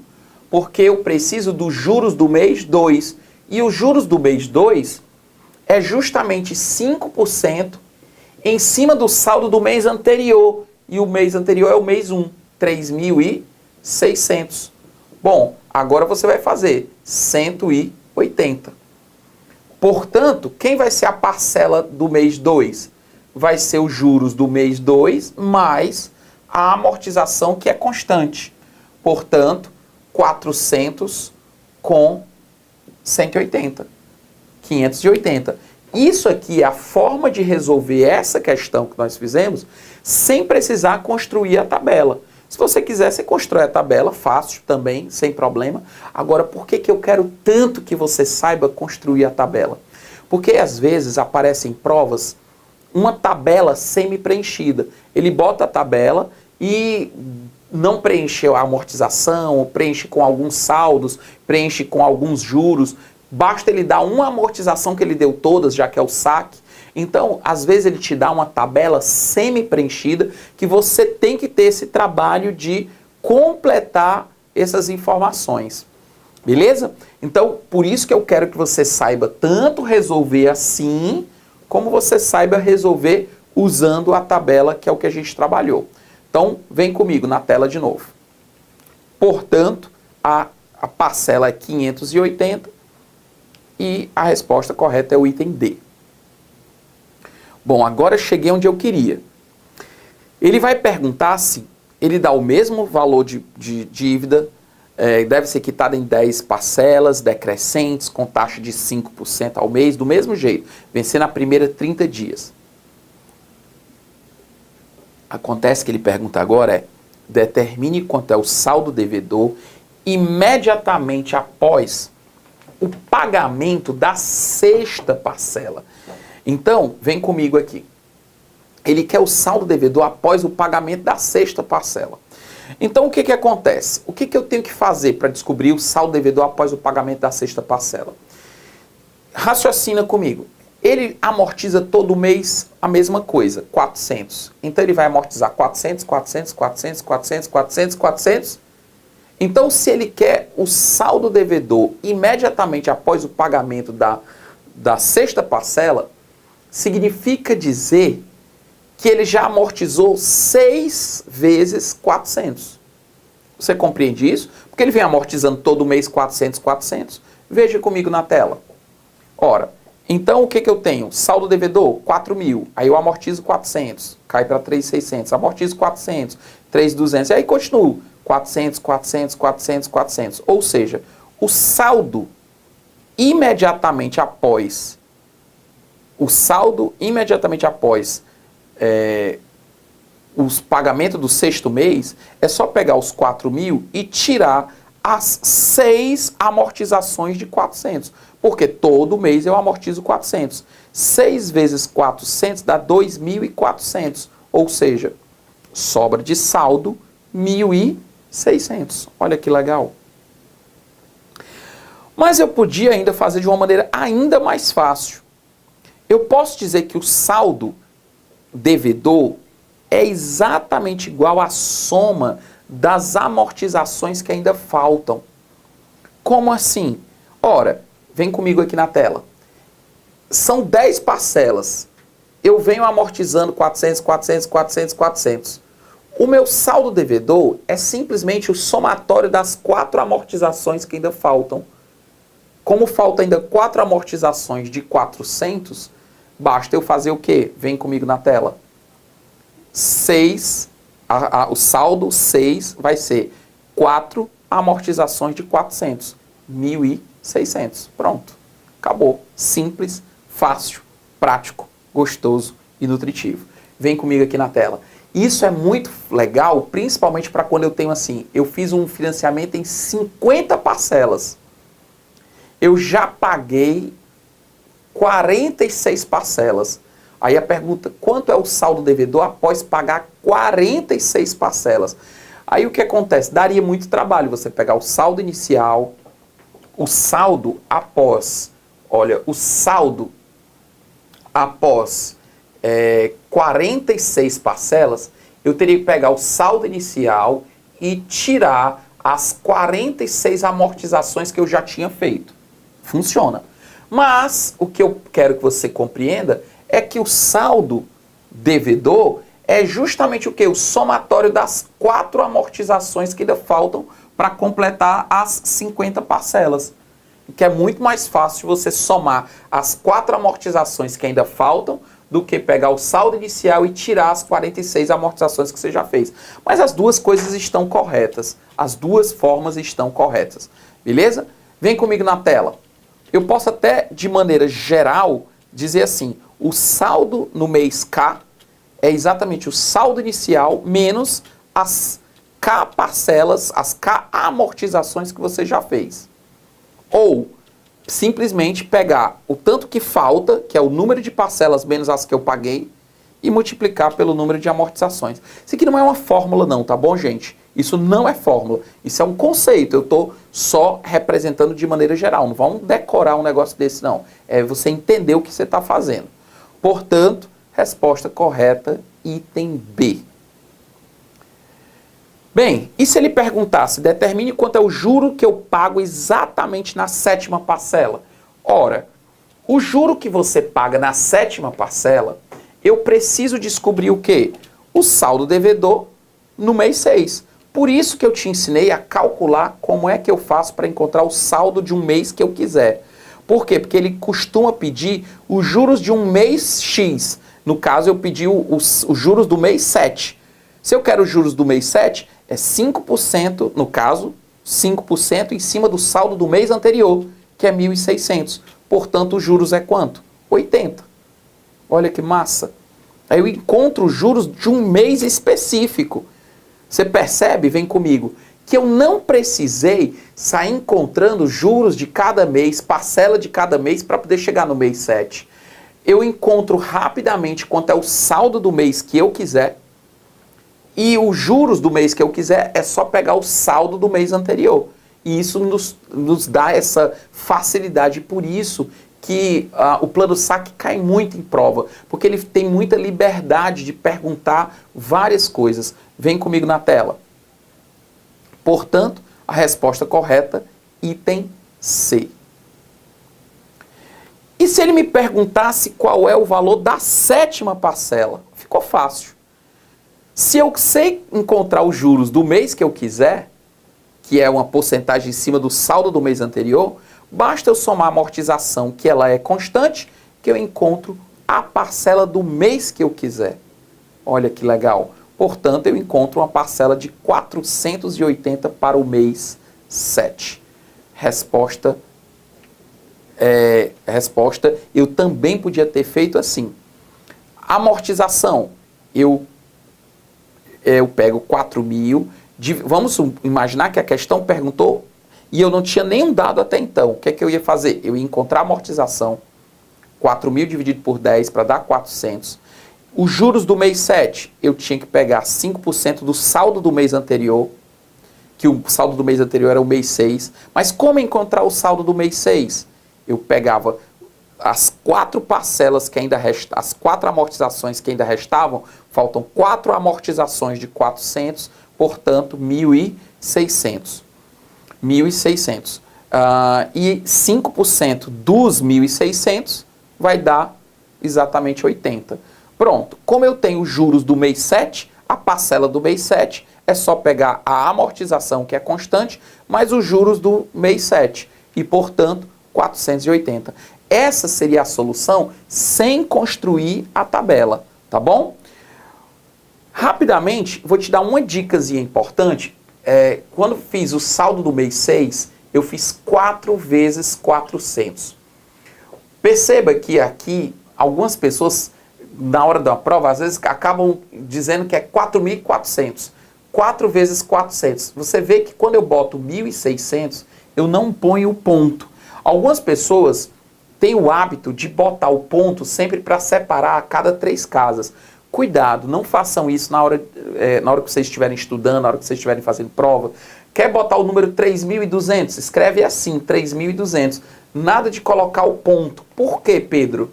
Porque eu preciso dos juros do mês 2. E os juros do mês 2 é justamente 5% em cima do saldo do mês anterior. E o mês anterior é o mês 1, 3.600. Bom, agora você vai fazer 180. Portanto, quem vai ser a parcela do mês 2? Vai ser os juros do mês 2 mais a amortização que é constante. Portanto, 400 com 180. 580. Isso aqui é a forma de resolver essa questão que nós fizemos sem precisar construir a tabela. Se você quiser, você constrói a tabela, fácil também, sem problema. Agora, por que eu quero tanto que você saiba construir a tabela? Porque às vezes aparecem provas uma tabela semi-preenchida. Ele bota a tabela e não preencheu a amortização, ou preenche com alguns saldos, preenche com alguns juros. Basta ele dar uma amortização que ele deu todas, já que é o saque. Então, às vezes ele te dá uma tabela semi-preenchida que você tem que ter esse trabalho de completar essas informações. Beleza? Então, por isso que eu quero que você saiba tanto resolver assim, como você saiba resolver usando a tabela, que é o que a gente trabalhou. Então, vem comigo na tela de novo. Portanto, a parcela é 580 e a resposta correta é o item D. Bom, agora cheguei onde eu queria. Ele vai perguntar se ele dá o mesmo valor de dívida, deve ser quitada em 10 parcelas decrescentes, com taxa de 5% ao mês, do mesmo jeito, vencer na primeira 30 dias. Acontece que ele pergunta agora determine quanto é o saldo devedor imediatamente após o pagamento da sexta parcela. Então, vem comigo aqui. Ele quer o saldo devedor após o pagamento da sexta parcela. Então, o que acontece? O que eu tenho que fazer para descobrir o saldo devedor após o pagamento da sexta parcela? Raciocina comigo. Ele amortiza todo mês a mesma coisa, 400. Então, ele vai amortizar 400, 400, 400, 400, 400, 400. Então, se ele quer o saldo devedor imediatamente após o pagamento da sexta parcela, significa dizer que ele já amortizou 6 vezes 400. Você compreende isso? Porque ele vem amortizando todo mês 400, 400. Veja comigo na tela. Ora, então o que eu tenho? Saldo devedor, 4.000. Aí eu amortizo 400. Cai para 3.600. Amortizo 400. 3.200. E aí continuo. 400, 400, 400, 400. Ou seja, o saldo imediatamente após os pagamentos do sexto mês, é só pegar os 4.000 e tirar as 6 amortizações de 400. Porque todo mês eu amortizo 400. 6 vezes 400 dá 2.400. Ou seja, sobra de saldo 1.600. Olha que legal. Mas eu podia ainda fazer de uma maneira ainda mais fácil. Eu posso dizer que o saldo devedor é exatamente igual à soma das amortizações que ainda faltam. Como assim? Ora, vem comigo aqui na tela. São 10 parcelas. Eu venho amortizando 400, 400, 400, 400. O meu saldo devedor é simplesmente o somatório das 4 amortizações que ainda faltam. Como falta ainda 4 amortizações de 400, basta eu fazer o quê? Vem comigo na tela. 6, o saldo 6 vai ser 4 amortizações de 400. 1.600. Pronto. Acabou. Simples, fácil, prático, gostoso e nutritivo. Vem comigo aqui na tela. Isso é muito legal, principalmente para quando eu tenho assim, eu fiz um financiamento em 50 parcelas. Eu já paguei 46 parcelas. Aí a pergunta, quanto é o saldo devedor após pagar 46 parcelas? Aí o que acontece? Daria muito trabalho você pegar o saldo inicial, o saldo após, olha, o saldo após 46 parcelas, eu teria que pegar o saldo inicial e tirar as 46 amortizações que eu já tinha feito. Funciona. Mas o que eu quero que você compreenda é que o saldo devedor é justamente o quê? O somatório das 4 amortizações que ainda faltam para completar as 50 parcelas. Que é muito mais fácil você somar as 4 amortizações que ainda faltam do que pegar o saldo inicial e tirar as 46 amortizações que você já fez. Mas as duas coisas estão corretas. As duas formas estão corretas. Beleza? Vem comigo na tela. Eu posso até, de maneira geral, dizer assim, o saldo no mês K é exatamente o saldo inicial menos as K parcelas, as K amortizações que você já fez. Ou simplesmente pegar o tanto que falta, que é o número de parcelas menos as que eu paguei, e multiplicar pelo número de amortizações. Isso aqui não é uma fórmula não, tá bom, gente? Isso não é fórmula. Isso é um conceito. Eu estou só representando de maneira geral. Não vamos decorar um negócio desse, não. É você entender o que você está fazendo. Portanto, resposta correta, item B. Bem, e se ele perguntasse, determine quanto é o juro que eu pago exatamente na 7ª parcela? Ora, o juro que você paga na 7ª parcela, eu preciso descobrir o quê? O saldo devedor no mês 6. Por isso que eu te ensinei a calcular como é que eu faço para encontrar o saldo de um mês que eu quiser. Por quê? Porque ele costuma pedir os juros de um mês X. No caso, eu pedi os juros do mês 7. Se eu quero os juros do mês 7, é 5%, no caso, 5% em cima do saldo do mês anterior, que é 1.600. Portanto, os juros é quanto? 80. Olha que massa. Aí eu encontro os juros de um mês específico. Você percebe, vem comigo, que eu não precisei sair encontrando juros de cada mês, parcela de cada mês, para poder chegar no mês 7. Eu encontro rapidamente quanto é o saldo do mês que eu quiser, e os juros do mês que eu quiser é só pegar o saldo do mês anterior. E isso nos dá essa facilidade, por isso que o plano saque cai muito em prova, porque ele tem muita liberdade de perguntar várias coisas. Vem comigo na tela. Portanto, A resposta correta, item C. E se ele me perguntasse qual é o valor da 7ª parcela? Ficou fácil. Se eu sei encontrar os juros do mês que eu quiser, que é uma porcentagem em cima do saldo do mês anterior, basta eu somar a amortização, que ela é constante, que eu encontro a parcela do mês que eu quiser. Olha que legal. Portanto, eu encontro uma parcela de 480 para o mês 7. Resposta, eu também podia ter feito assim. Amortização, eu pego 4.000, vamos imaginar que a questão perguntou e eu não tinha nenhum dado até então. O que é que eu ia fazer? Eu ia encontrar a amortização, 4.000 dividido por 10 para dar 400. Os juros do mês 7, eu tinha que pegar 5% do saldo do mês anterior, que o saldo do mês anterior era o mês 6. Mas como encontrar o saldo do mês 6? Eu pegava as 4 parcelas que ainda restam, as 4 amortizações que ainda restavam, faltam 4 amortizações de 400, portanto, 1.600. 1.600. E 5% dos 1.600 vai dar exatamente 80. Pronto. Como eu tenho os juros do mês 7, a parcela do mês 7 é só pegar a amortização, que é constante, mais os juros do mês 7. E, portanto, 480. Essa seria a solução sem construir a tabela, tá bom? Rapidamente, vou te dar uma dicasinha importante. Quando fiz o saldo do mês 6, eu fiz 4 vezes 400. Perceba que aqui, algumas pessoas, na hora da prova, às vezes acabam dizendo que é 4.400. 4 vezes 400. Você vê que quando eu boto 1.600, eu não ponho o ponto. Algumas pessoas têm o hábito de botar o ponto sempre para separar a cada 3 casas. Cuidado, não façam isso na hora que vocês estiverem estudando, na hora que vocês estiverem fazendo prova. Quer botar o número 3.200? Escreve assim, 3.200. Nada de colocar o ponto. Por quê, Pedro?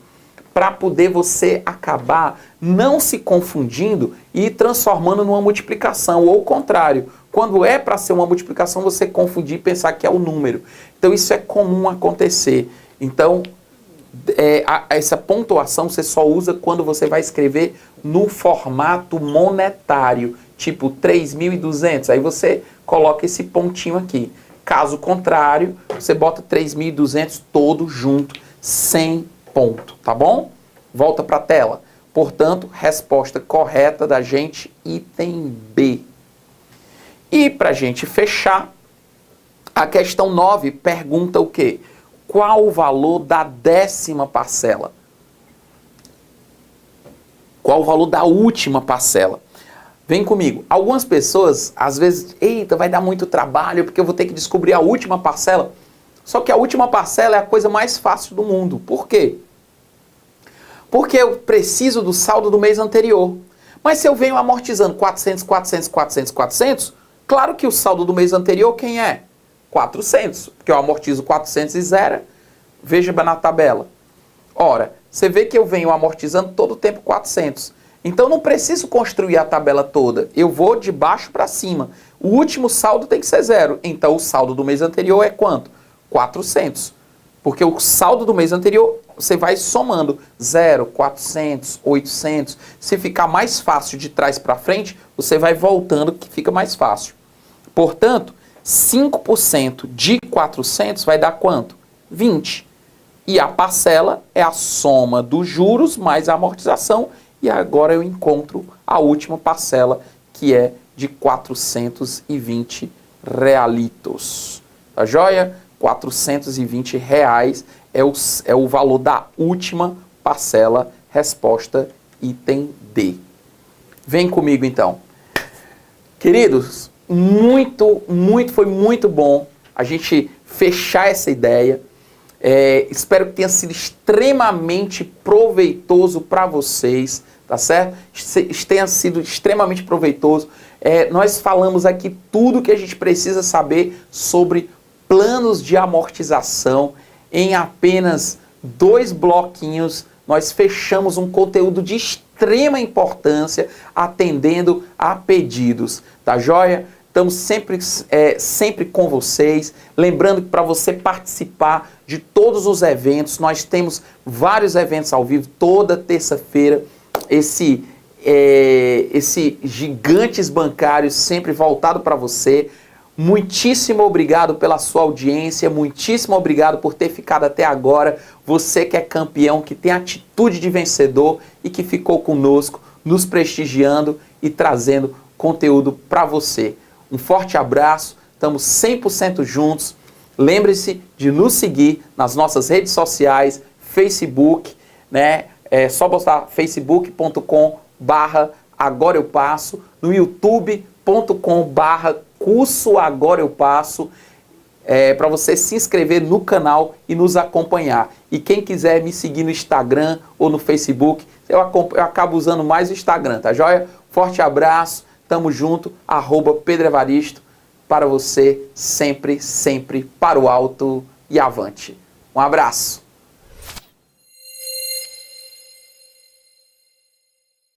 Para poder você acabar não se confundindo e transformando numa multiplicação, ou o contrário. Quando é para ser uma multiplicação, você confundir e pensar que é o número. Então, isso é comum acontecer. Então, essa pontuação você só usa quando você vai escrever no formato monetário, tipo 3.200. Aí você coloca esse pontinho aqui. Caso contrário, você bota 3.200 todo junto, sem ponto, tá bom? Volta para a tela. Portanto, resposta correta da gente, item B. E para a gente fechar, a questão 9 pergunta o quê? Qual o valor da 10ª parcela? Qual o valor da última parcela? Vem comigo. Algumas pessoas, às vezes, eita, vai dar muito trabalho porque eu vou ter que descobrir a última parcela. Só que a última parcela é a coisa mais fácil do mundo. Por quê? Porque eu preciso do saldo do mês anterior. Mas se eu venho amortizando 400, 400, 400, 400, claro que o saldo do mês anterior quem é? 400. Porque eu amortizo 400 e zero. Veja na tabela. Ora, você vê que eu venho amortizando todo o tempo 400. Então não preciso construir a tabela toda. Eu vou de baixo para cima. O último saldo tem que ser zero. Então o saldo do mês anterior é quanto? 400. Porque o saldo do mês anterior, você vai somando 0, 400, 800. Se ficar mais fácil de trás para frente, você vai voltando que fica mais fácil. Portanto, 5% de 400 vai dar quanto? 20. E a parcela é a soma dos juros mais a amortização. E agora eu encontro a última parcela, que é de 420 realitos. Tá joia? 420 reais é o valor da última parcela. Resposta item D. Vem comigo então. Queridos, foi muito bom a gente fechar essa ideia. Espero que tenha sido extremamente proveitoso para vocês, tá certo? Tenha sido extremamente proveitoso. Nós falamos aqui tudo que a gente precisa saber sobre planos de amortização. Em apenas 2 bloquinhos, nós fechamos um conteúdo de extrema importância, atendendo a pedidos, tá joia? Estamos sempre com vocês. Lembrando que para você participar de todos os eventos, nós temos vários eventos ao vivo toda terça-feira. Esse Gigantes Bancários sempre voltado para você. Muitíssimo obrigado pela sua audiência, muitíssimo obrigado por ter ficado até agora. Você que é campeão, que tem atitude de vencedor e que ficou conosco, nos prestigiando e trazendo conteúdo para você. Um forte abraço, estamos 100% juntos. Lembre-se de nos seguir nas nossas redes sociais, Facebook, né? É só botar facebook.com/agora eu passo, no youtube.com/curso agora eu passo, para você se inscrever no canal e nos acompanhar. E quem quiser me seguir no Instagram ou no Facebook, eu acabo usando mais o Instagram, tá joia? Forte abraço, tamo junto, @Pedro Evaristo, para você sempre, sempre para o alto e avante. Um abraço.